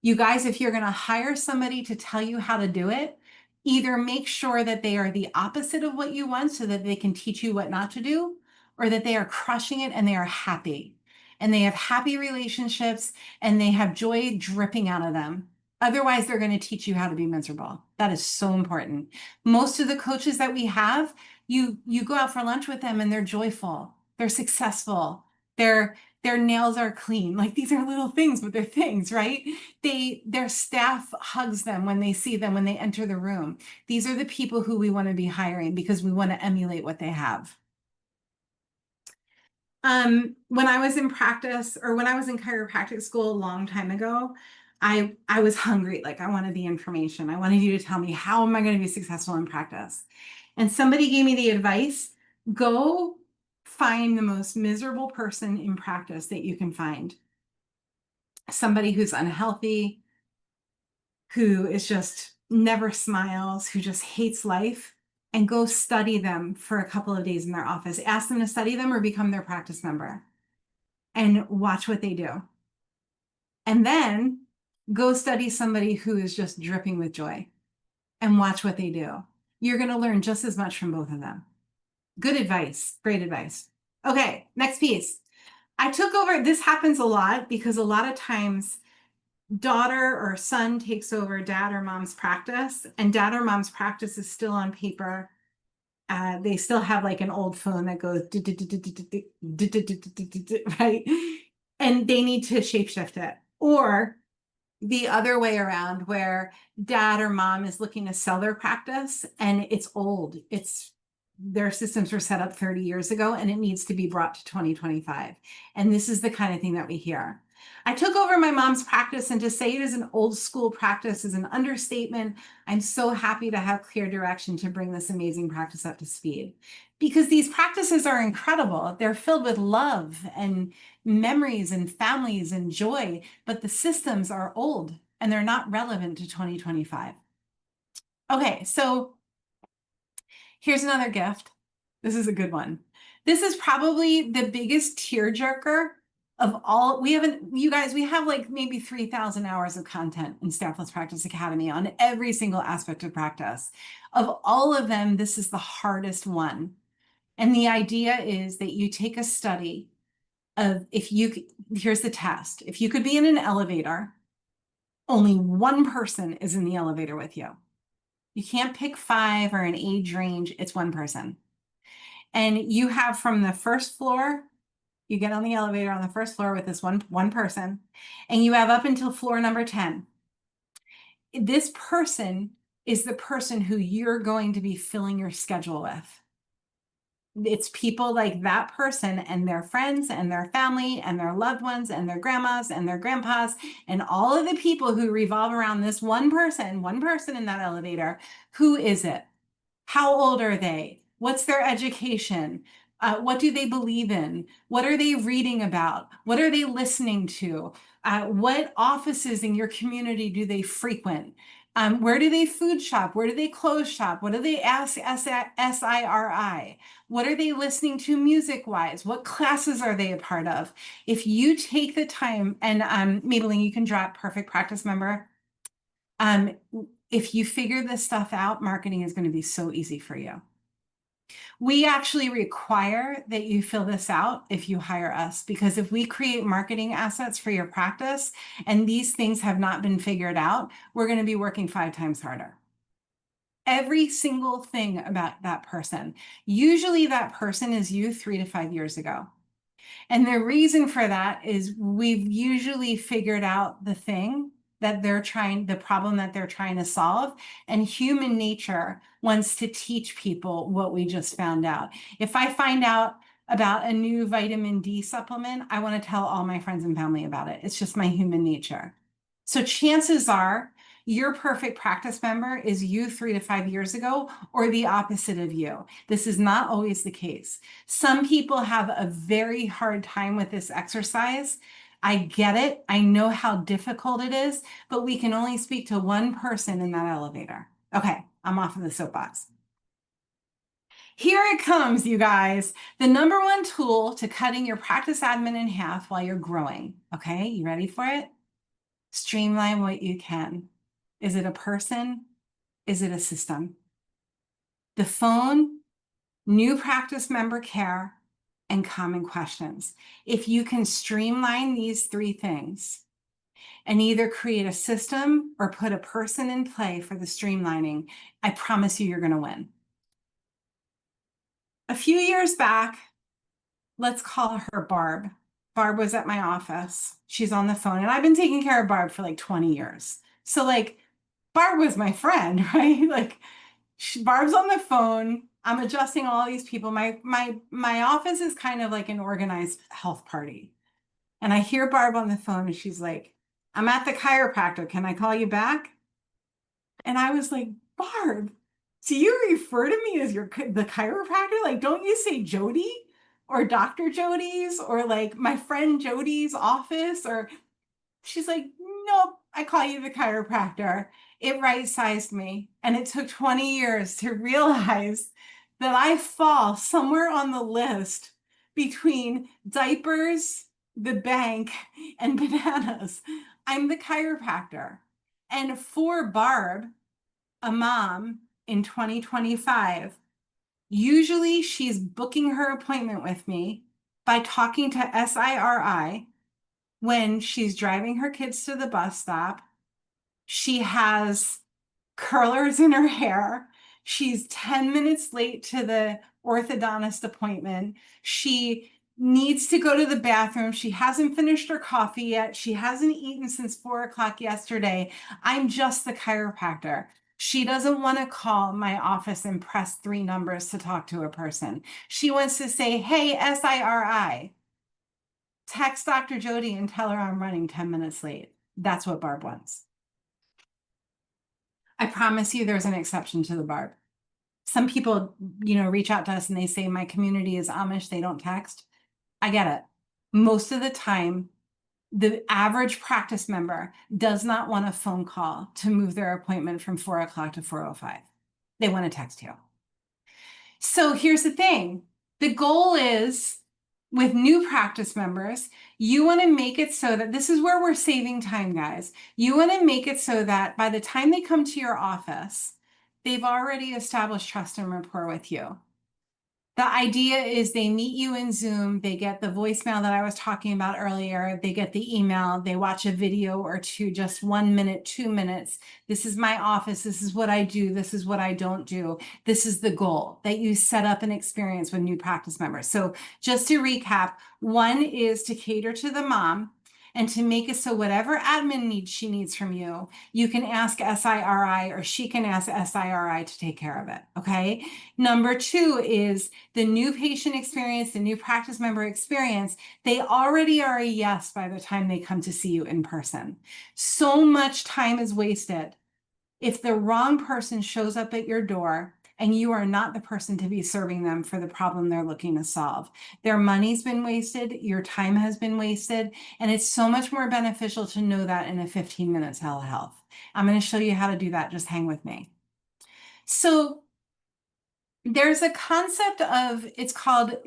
You guys, if you're going to hire somebody to tell you how to do it, either make sure that they are the opposite of what you want so that they can teach you what not to do, or that they are crushing it and they are happy and they have happy relationships and they have joy dripping out of them. Otherwise, they're going to teach you how to be miserable. That is so important. Most of the coaches that we have, you go out for lunch with them and they're joyful, they're successful, their nails are clean. Like, these are little things, but they're things, right? Their staff hugs them when they see them when they enter the room. These are the people who we want to be hiring because we want to emulate what they have. When I was in practice, or when I was in chiropractic school a long time ago, I was hungry. Like, I wanted the information. I wanted you to tell me, how am I going to be successful in practice? And somebody gave me the advice, go find the most miserable person in practice that you can find. Somebody who's unhealthy, who is just never smiles, who just hates life, and go study them for a couple of days in their office. Ask them to study them or become their practice member and watch what they do. And then go study somebody who is just dripping with joy and watch what they do. You're going to learn just as much from both of them. Good advice. Great advice. Okay, next piece. I took over, this happens a lot because a lot of times daughter or son takes over dad or mom's practice, and dad or mom's practice is still on paper. They still have like an old phone that goes right, and they need to shapeshift it. Or the other way around, where dad or mom is looking to sell their practice and it's old. Their systems were set up 30 years ago and it needs to be brought to 2025. And this is the kind of thing that we hear. I took over my mom's practice, and to say it is an old school practice is an understatement. I'm so happy to have clear direction to bring this amazing practice up to speed, because these practices are incredible. They're filled with love and memories and families and joy, but the systems are old and they're not relevant to 2025. Okay, so here's another gift. This is a good one. This is probably the biggest tearjerker of all. You guys, we have like maybe 3,000 hours of content in Staffless Practice Academy on every single aspect of practice. Of all of them, this is the hardest one. And the idea is that you take a study of here's the test. If you could be in an elevator, only one person is in the elevator with you. You can't pick five or an age range. It's one person. And you have from the first floor, you get on the elevator on the first floor with this one person, and you have up until floor number 10. This person is the person who you're going to be filling your schedule with. It's people like that person and their friends and their family and their loved ones and their grandmas and their grandpas and all of the people who revolve around this one person in that elevator. Who is it? How old are they? What's their education? What do they believe in? What are they reading about? What are they listening to? What offices in your community do they frequent? Where do they food shop? Where do they clothes shop? What do they ask SIRI? What are they listening to music wise? What classes are they a part of? If you take the time, and Maybelline, you can drop perfect practice member. If you figure this stuff out, marketing is going to be so easy for you. We actually require that you fill this out if you hire us, because if we create marketing assets for your practice and these things have not been figured out, we're going to be working 5 times harder. Every single thing about that person. Usually that person is you 3 to 5 years ago. And the reason for that is we've usually figured out the thing that the problem that they're trying to solve. And human nature wants to teach people what we just found out. If I find out about a new vitamin D supplement, I want to tell all my friends and family about it. It's just my human nature. So chances are your perfect practice member is you 3 to 5 years ago, or the opposite of you. This is not always the case. Some people have a very hard time with this exercise. I get it. I know how difficult it is, but we can only speak to one person in that elevator. Okay, I'm off of the soapbox. Here it comes, you guys. The number one tool to cutting your practice admin in half while you're growing. Okay, you ready for it? Streamline what you can. Is it a person? Is it a system? The phone, new practice member care, and common questions. If you can streamline these 3 things and either create a system or put a person in play for the streamlining, I promise you're going to win. A few years back, let's call her Barb. Barb was at my office. She's on the phone, and I've been taking care of Barb for like 20 years. So like Barb was my friend, right? Like Barb's on the phone. I'm adjusting all these people. My office is kind of like an organized health party. And I hear Barb on the phone and she's like, "I'm at the chiropractor. Can I call you back?" And I was like, "Barb, do you refer to me as the chiropractor? Like, don't you say Jody or Dr. Jody's or like my friend Jody's office?" Or she's like, "Nope, I call you the chiropractor." It right-sized me. And it took 20 years to realize that I fall somewhere on the list between diapers, the bank, and bananas. I'm the chiropractor. And for Barb, a mom in 2025, usually she's booking her appointment with me by talking to SIRI when she's driving her kids to the bus stop. She has curlers in her hair. She's 10 minutes late to the orthodontist appointment. She needs to go to the bathroom. She hasn't finished her coffee yet. She hasn't eaten since 4 o'clock yesterday. I'm just the chiropractor. She doesn't want to call my office and press 3 numbers to talk to a person. She wants to say, "Hey, SIRI, text Dr. Jody and tell her I'm running 10 minutes late." That's what Barb wants. I promise you there's an exception to the Barb. Some people, reach out to us and they say, "My community is Amish, they don't text." I get it. Most of the time, the average practice member does not want a phone call to move their appointment from 4 o'clock to 4:05. They want to text you. So here's the thing. The goal is, with new practice members, you want to make it so that this is where we're saving time, guys. You want to make it so that by the time they come to your office, they've already established trust and rapport with you. The idea is they meet you in Zoom, they get the voicemail that I was talking about earlier, they get the email, they watch a video or two, just 1 minute, 2 minutes. This is my office, this is what I do, this is what I don't do. This is the goal that you set up an experience with new practice members. So just to recap, one is to cater to the mom and to make it so whatever admin needs she needs from you, you can ask SIRI or she can ask SIRI to take care of it, okay? Number two is the new patient experience, the new practice member experience. They already are a yes by the time they come to see you in person. So much time is wasted if the wrong person shows up at your door and you are not the person to be serving them for the problem they're looking to solve. Their money's been wasted, your time has been wasted, and it's so much more beneficial to know that in a 15-minute telehealth. I'm going to show you how to do that. Just hang with me. So there's a concept of, it's called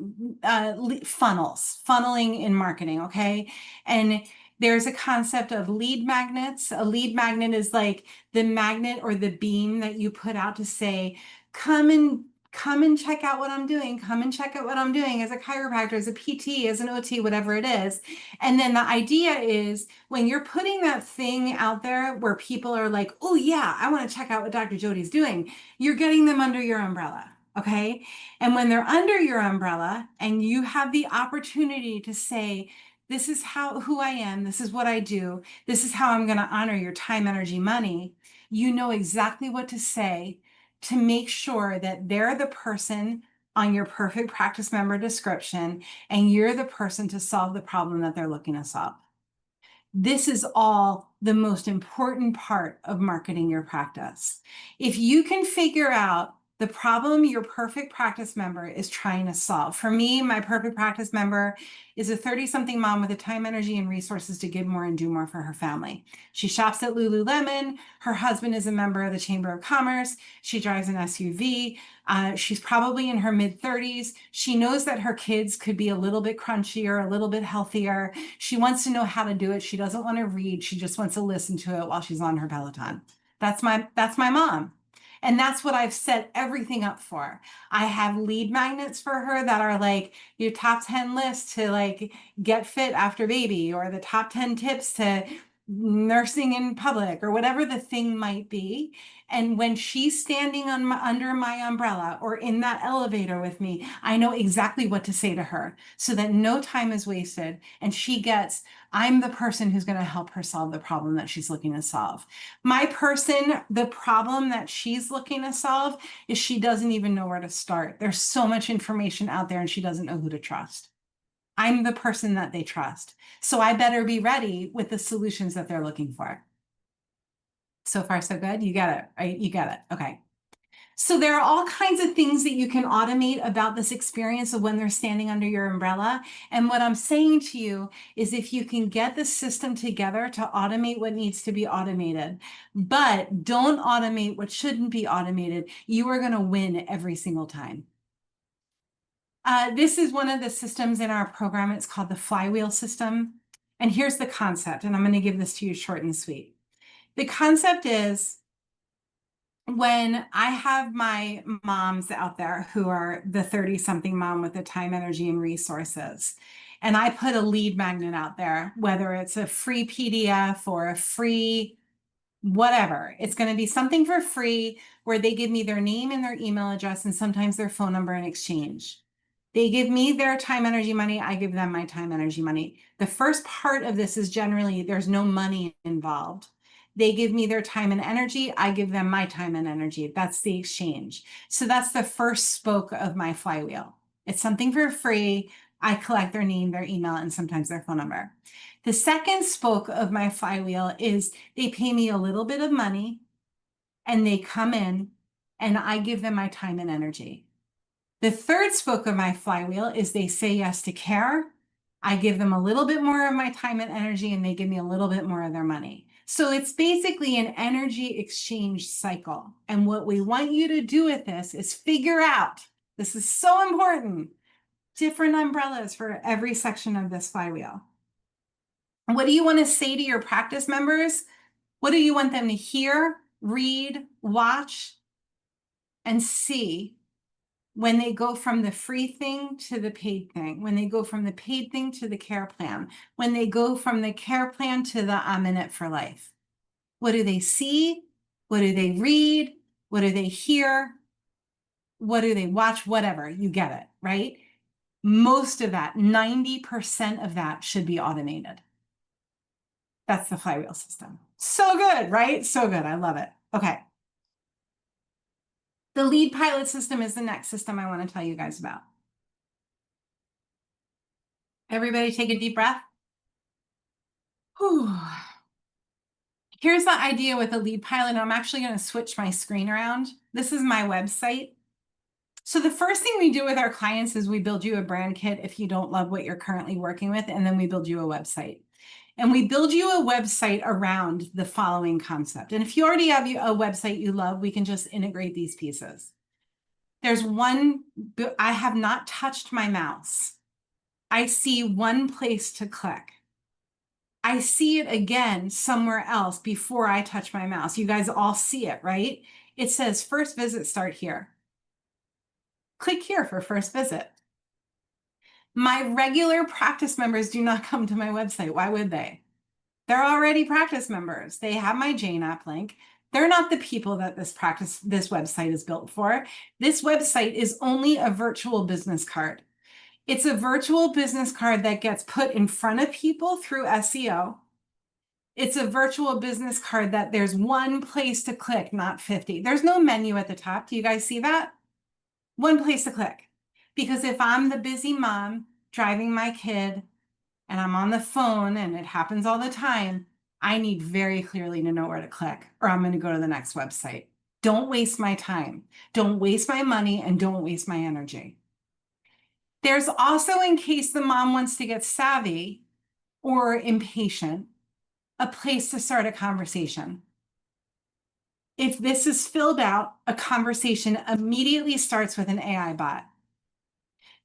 funnels, funneling in marketing, okay? And there's a concept of lead magnets. A lead magnet is like the magnet or the beam that you put out to say, come and check out what I'm doing. Come and check out what I'm doing as a chiropractor, as a PT, as an OT, whatever it is. And then the idea is when you're putting that thing out there where people are like, oh yeah, I want to check out what Dr. Jody's doing, you're getting them under your umbrella. Okay. And when they're under your umbrella and you have the opportunity to say, this is who I am, this is what I do, this is how I'm going to honor your time, energy, money, you know exactly what to say to make sure that they're the person on your perfect practice member description and you're the person to solve the problem that they're looking to solve. This is all the most important part of marketing your practice. If you can figure out the problem your perfect practice member is trying to solve. For me, my perfect practice member is a 30-something mom with the time, energy, and resources to give more and do more for her family. She shops at Lululemon. Her husband is a member of the Chamber of Commerce. She drives an SUV. She's probably in her mid-30s. She knows that her kids could be a little bit crunchier, a little bit healthier. She wants to know how to do it. She doesn't want to read. She just wants to listen to it while she's on her Peloton. That's my mom. And that's what I've set everything up for. I have lead magnets for her that are like your top 10 list to like get fit after baby, or the top 10 tips to nursing in public, or whatever the thing might be. And when she's standing under my umbrella or in that elevator with me, I know exactly what to say to her so that no time is wasted. And she gets, I'm the person who's going to help her solve the problem that she's looking to solve. My person, the problem that she's looking to solve is she doesn't even know where to start. There's so much information out there and she doesn't know who to trust. I'm the person that they trust. So I better be ready with the solutions that they're looking for. So far, so good. You get it, right? You get it. Okay. So there are all kinds of things that you can automate about this experience of when they're standing under your umbrella. And what I'm saying to you is if you can get the system together to automate what needs to be automated, but don't automate what shouldn't be automated, you are going to win every single time. This is one of the systems in our program. It's called the flywheel system. And here's the concept, and I'm going to give this to you short and sweet. The concept is when I have my moms out there who are the 30-something mom with the time, energy, and resources, and I put a lead magnet out there, whether it's a free PDF or a free whatever, it's going to be something for free where they give me their name and their email address and sometimes their phone number in exchange. They give me their time, energy, money. I give them my time, energy, money. The first part of this is generally there's no money involved. They give me their time and energy. I give them my time and energy. That's the exchange. So that's the first spoke of my flywheel. It's something for free. I collect their name, their email, and sometimes their phone number. The second spoke of my flywheel is they pay me a little bit of money and they come in and I give them my time and energy. The third spoke of my flywheel is they say yes to care. I give them a little bit more of my time and energy and they give me a little bit more of their money. So it's basically an energy exchange cycle. And what we want you to do with this is figure out, this is so important, different umbrellas for every section of this flywheel. What do you want to say to your practice members? What do you want them to hear, read, watch, and see when they go from the free thing to the paid thing, when they go from the paid thing to the care plan, when they go from the care plan to the I'm in it for life. What do they see? What do they read? What do they hear? What do they watch? Whatever, you get it, right? Most of that, 90% of that should be automated. That's the flywheel system. So good, right? So good. I love it. Okay. The lead pilot system is the next system I want to tell you guys about. Everybody take a deep breath. Whew. Here's the idea with the lead pilot. I'm actually going to switch my screen around. This is my website. So the first thing we do with our clients is we build you a brand kit if you don't love what you're currently working with, and then we build you a website. And we build you a website around the following concept. And if you already have a website you love, we can just integrate these pieces. There's one, I have not touched my mouse. I see one place to click. I see it again somewhere else before I touch my mouse. You guys all see it, right? It says first visit start here. Click here for first visit. My regular practice members do not come to my website. Why would they? They're already practice members. They have my Jane app link. They're not the people that this website is built for. This website is only a virtual business card. It's a virtual business card that gets put in front of people through SEO. It's a virtual business card that there's one place to click, not 50. There's no menu at the top. Do you guys see that? One place to click. Because if I'm the busy mom driving my kid and I'm on the phone, and it happens all the time, I need very clearly to know where to click, or I'm going to go to the next website. Don't waste my time. Don't waste my money, and don't waste my energy. There's also, in case the mom wants to get savvy or impatient, a place to start a conversation. If this is filled out, a conversation immediately starts with an AI bot.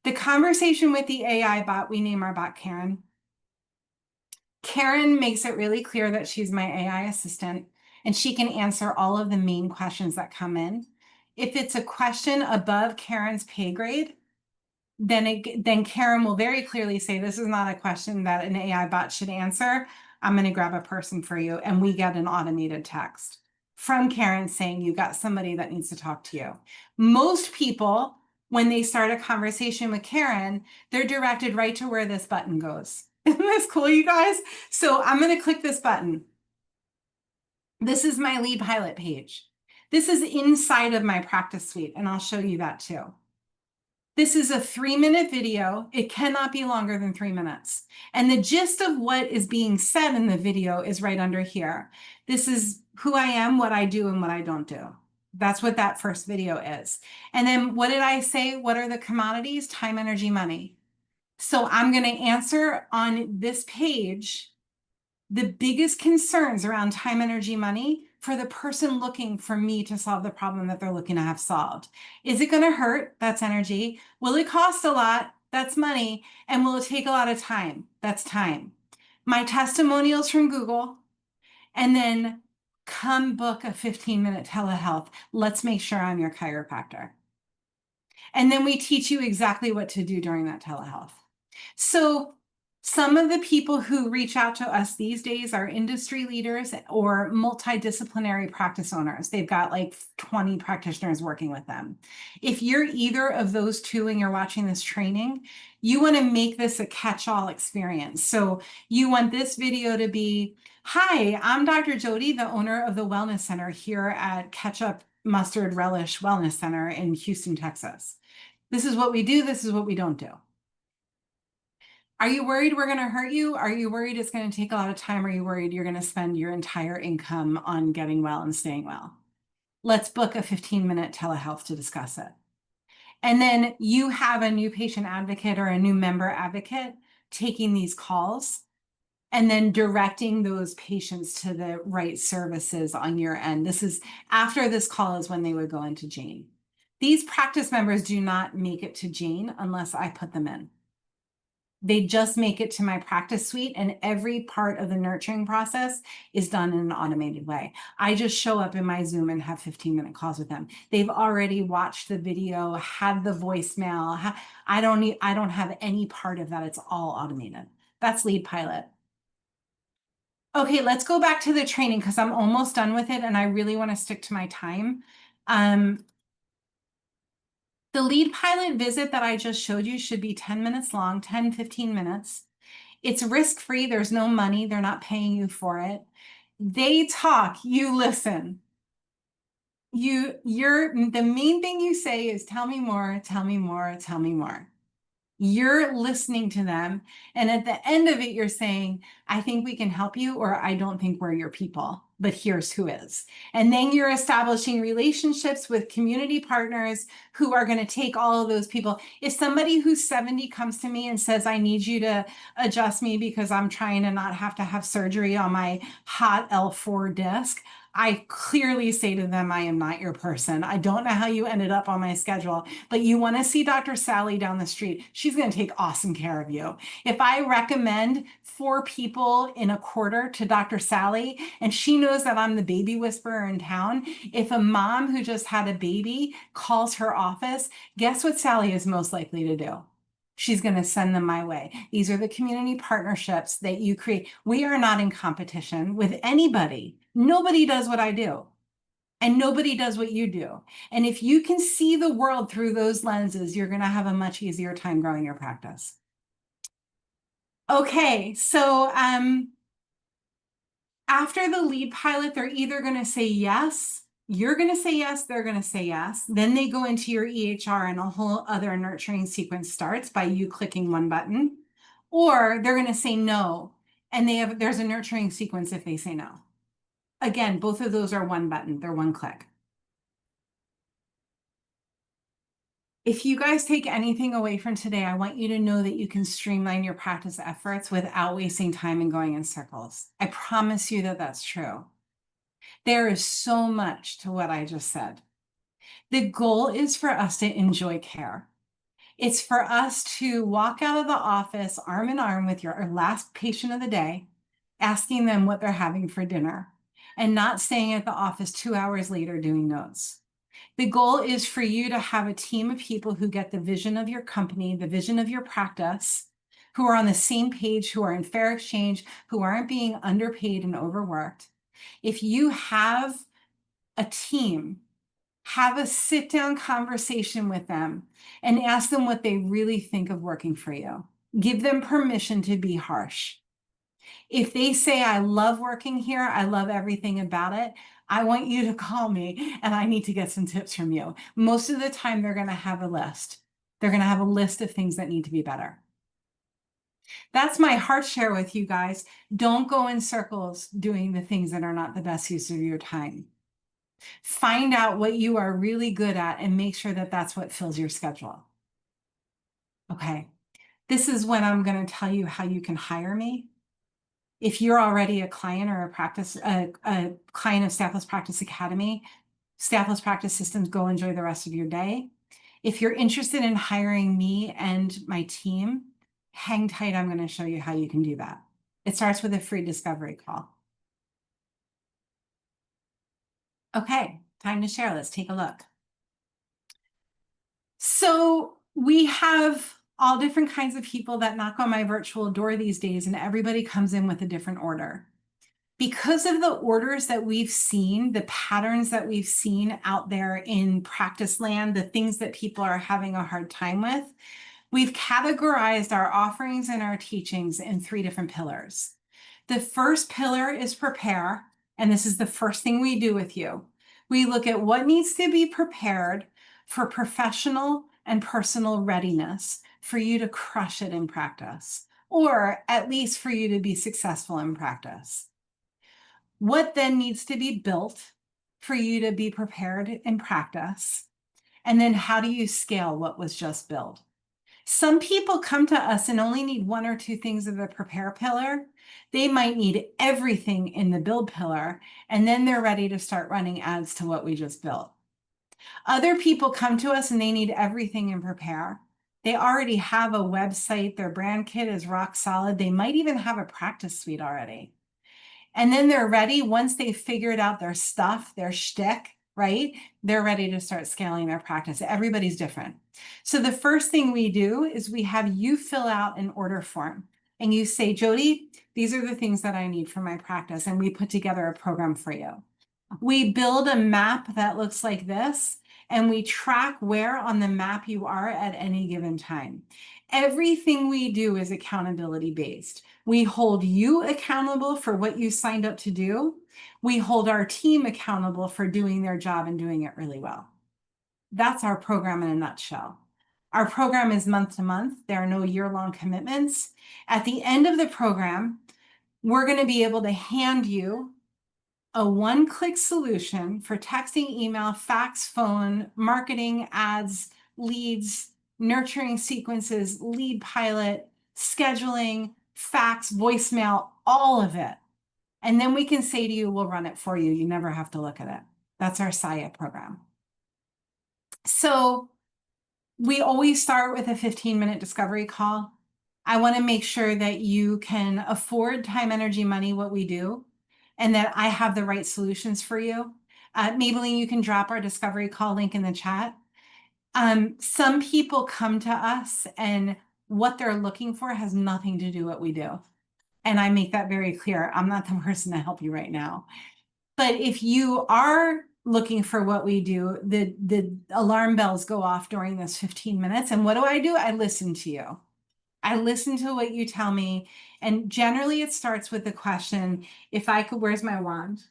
The conversation with the AI bot, we name our bot Karen. Karen makes it really clear that she's my AI assistant and she can answer all of the main questions that come in. If it's a question above Karen's pay grade, then Karen will very clearly say, this is not a question that an AI bot should answer. I'm going to grab a person for you. And we get an automated text from Karen saying, you got somebody that needs to talk to you. Most people, when they start a conversation with Karen, they're directed right to where this button goes. Isn't this cool, you guys? So I'm going to click this button. This is my lead pilot page. This is inside of my practice suite, and I'll show you that too. This is a 3-minute video. It cannot be longer than 3 minutes. And the gist of what is being said in the video is right under here. This is who I am, what I do, and what I don't do. That's what that first video is. And then what did I say? What are the commodities? Time, energy, money. So I'm going to answer on this page the biggest concerns around time, energy, money for the person looking for me to solve the problem that they're looking to have solved. Is it going to hurt? That's energy. Will it cost a lot? That's money. And will it take a lot of time? That's time. My testimonials from Google, and then come book a 15-minute telehealth. Let's make sure I'm your chiropractor. And then we teach you exactly what to do during that telehealth. So some of the people who reach out to us these days are industry leaders or multidisciplinary practice owners. They've got like 20 practitioners working with them. If you're either of those two and you're watching this training, you want to make this a catch-all experience. So you want this video to be, hi, I'm Dr. Jody, the owner of the Wellness Center here at Ketchup Mustard Relish Wellness Center in Houston, Texas. This is what we do. This is what we don't do. Are you worried we're going to hurt you? Are you worried it's going to take a lot of time? Are you worried you're going to spend your entire income on getting well and staying well? Let's book a 15-minute telehealth to discuss it. And then you have a new patient advocate or a new member advocate taking these calls and then directing those patients to the right services on your end. This is after this call is when they would go into Jane. These practice members do not make it to Jane unless I put them in. They just make it to my practice suite, and every part of the nurturing process is done in an automated way. I just show up in my Zoom and have 15-minute calls with them. They've already watched the video, had the voicemail. I don't have any part of that. It's all automated. That's Lead Pilot. Okay, let's go back to the training because I'm almost done with it and I really want to stick to my time. The Lead Pilot visit that I just showed you should be 10 minutes long, 10, 15 minutes. It's risk-free. There's no money. They're not paying you for it. They talk, you listen. The main thing you say is tell me more, tell me more, tell me more. You're listening to them. And at the end of it, you're saying, I think we can help you, or I don't think we're your people, but here's who is. And then you're establishing relationships with community partners who are going to take all of those people. If somebody who's 70 comes to me and says, I need you to adjust me because I'm trying to not have to have surgery on my hot L4 disc, I clearly say to them, I am not your person. I don't know how you ended up on my schedule, but you want to see Dr. Sally down the street. She's going to take awesome care of you. If I recommend 4 people in a quarter to Dr. Sally, and she knows that I'm the baby whisperer in town, if a mom who just had a baby calls her office, guess what Sally is most likely to do? She's going to send them my way. These are the community partnerships that you create. We are not in competition with anybody. Nobody does what I do, and nobody does what you do. And if you can see the world through those lenses, you're going to have a much easier time growing your practice. Okay, so after the Lead Pilot, they're either going to say yes, you're going to say yes, they're going to say yes. Then they go into your EHR and a whole other nurturing sequence starts by you clicking one button, or they're going to say no, and there's a nurturing sequence if they say no. Again, both of those are one button, they're one click. If you guys take anything away from today, I want you to know that you can streamline your practice efforts without wasting time and going in circles. I promise you that that's true. There is so much to what I just said. The goal is for us to enjoy care. It's for us to walk out of the office arm in arm with your last patient of the day, asking them what they're having for dinner, and not staying at the office 2 hours later doing notes. The goal is for you to have a team of people who get the vision of your company, the vision of your practice, who are on the same page, who are in fair exchange, who aren't being underpaid and overworked. If you have a team, have a sit-down conversation with them and ask them what they really think of working for you. Give them permission to be harsh. If they say, I love working here, I love everything about it, I want you to call me and I need to get some tips from you. Most of the time, they're going to have a list. They're going to have a list of things that need to be better. That's my heart share with you guys. Don't go in circles doing the things that are not the best use of your time. Find out what you are really good at and make sure that that's what fills your schedule. Okay. This is when I'm going to tell you how you can hire me. If you're already a client or a client of Staffless Practice Academy, Staffless Practice Systems, go enjoy the rest of your day. If you're interested in hiring me and my team, hang tight. I'm going to show you how you can do that. It starts with a free discovery call. Okay, time to share. Let's take a look. So we have all different kinds of people that knock on my virtual door these days, and everybody comes in with a different order. Because of the orders that we've seen, the patterns that we've seen out there in practice land, the things that people are having a hard time with, we've categorized our offerings and our teachings in 3 different pillars. The first pillar is prepare, and this is the first thing we do with you. We look at what needs to be prepared for professional and personal readiness for you to crush it in practice, or at least for you to be successful in practice. What then needs to be built for you to be prepared in practice? And then how do you scale what was just built? Some people come to us and only need 1 or 2 things of the prepare pillar. They might need everything in the build pillar, and then they're ready to start running ads to what we just built. Other people come to us and they need everything in prepare. They already have a website. Their brand kit is rock solid. They might even have a practice suite already. And then they're ready once they've figured out their stuff, their shtick, right? They're ready to start scaling their practice. Everybody's different. So the first thing we do is we have you fill out an order form and you say, Jody, these are the things that I need for my practice. And we put together a program for you. We build a map that looks like this, and we track where on the map you are at any given time. Everything we do is accountability based. We hold you accountable for what you signed up to do. We hold our team accountable for doing their job and doing it really well. That's our program in a nutshell. Our program is month to month. There are no year-long commitments. At the end of the program, we're going to be able to hand you a one-click solution for texting, email, fax, phone, marketing, ads, leads, nurturing sequences, lead pilot, scheduling, fax, voicemail, all of it. And then we can say to you, we'll run it for you. You never have to look at it. That's our SIA program. So we always start with a 15-minute discovery call. I want to make sure that you can afford time, energy, money, what we do, and that I have the right solutions for you. Maybelline, you can drop our discovery call link in the chat. Some people come to us and what they're looking for has nothing to do what we do. And I make that very clear. I'm not the person to help you right now. But if you are looking for what we do, the alarm bells go off during this 15 minutes. And what do? I listen to you. I listen to what you tell me. And generally it starts with the question, if I could, where's my wand?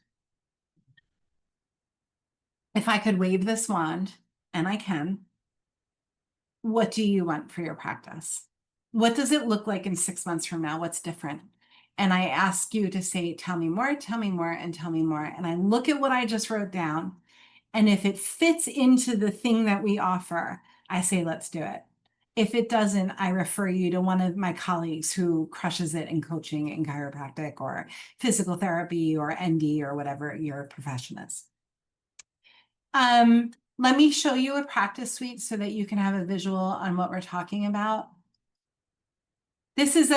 If I could wave this wand, and I can, what do you want for your practice? What does it look like in 6 months from now? What's different? And I ask you to say, tell me more, tell me more, and tell me more. And I look at what I just wrote down. And if it fits into the thing that we offer, I say, let's do it. If it doesn't, I refer you to one of my colleagues who crushes it in coaching and chiropractic or physical therapy or ND or whatever your profession is. Let me show you a practice suite so that you can have a visual on what we're talking about. This is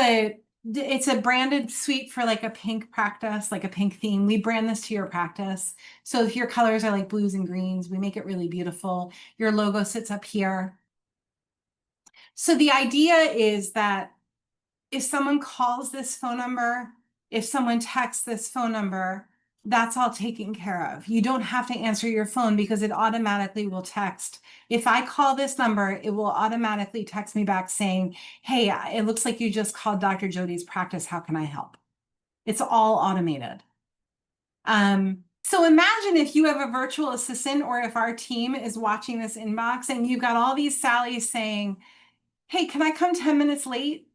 it's a branded suite for like a pink practice, like a pink theme. We brand this to your practice. So if your colors are like blues and greens, we make it really beautiful. Your logo sits up here. So the idea is that if someone calls this phone number, if someone texts this phone number, that's all taken care of. You don't have to answer your phone because it automatically will text. If I call this number, it will automatically text me back saying, hey, it looks like you just called Dr. Jody's practice. How can I help? It's all automated. So imagine if you have a virtual assistant or if our team is watching this inbox and you've got all these Sallys saying, hey, can I come 10 minutes late?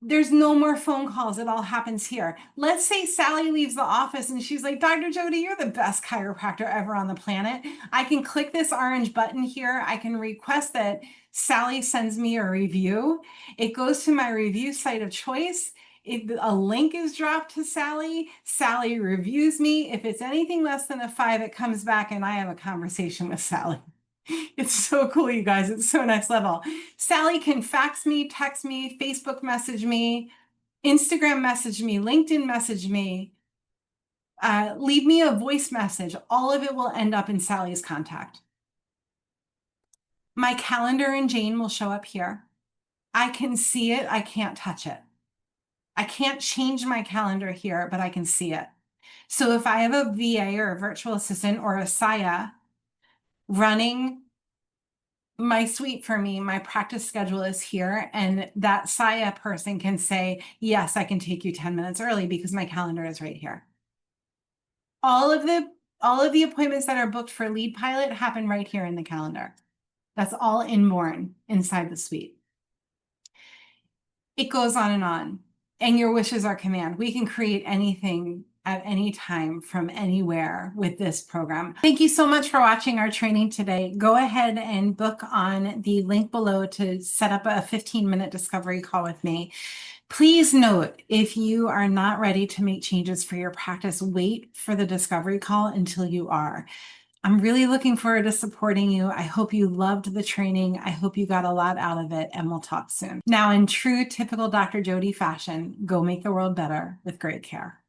There's no more phone calls. It all happens here. Let's say Sally leaves the office and she's like, Dr. Jody, you're the best chiropractor ever on the planet. I can click this orange button here. I can request that Sally sends me a review. It goes to my review site of choice. A link is dropped to Sally. Sally reviews me. If it's anything less than a 5, it comes back and I have a conversation with Sally. It's so cool, you guys. It's so next level. Sally can fax me, text me, Facebook message me, Instagram message me, LinkedIn message me, leave me a voice message. All of it will end up in Sally's contact. My calendar and Jane will show up here. I can see it. I can't touch it. I can't change my calendar here, but I can see it. So if I have a VA or a virtual assistant or a SIA running my suite for me, my practice schedule is here, and that SIA person can say, yes, I can take you 10 minutes early because my calendar is right here. All of the appointments that are booked for Lead Pilot happen right here in the calendar. That's all inborn inside the suite. It goes on, and your wishes are command. We can create anything at any time from anywhere with this program. Thank you so much for watching our training today. Go ahead and book on the link below to set up a 15-minute discovery call with me. Please note, if you are not ready to make changes for your practice, wait for the discovery call until you are. I'm really looking forward to supporting you. I hope you loved the training. I hope you got a lot out of it, and we'll talk soon. Now, in true typical Dr. Jody fashion, go make the world better with great care.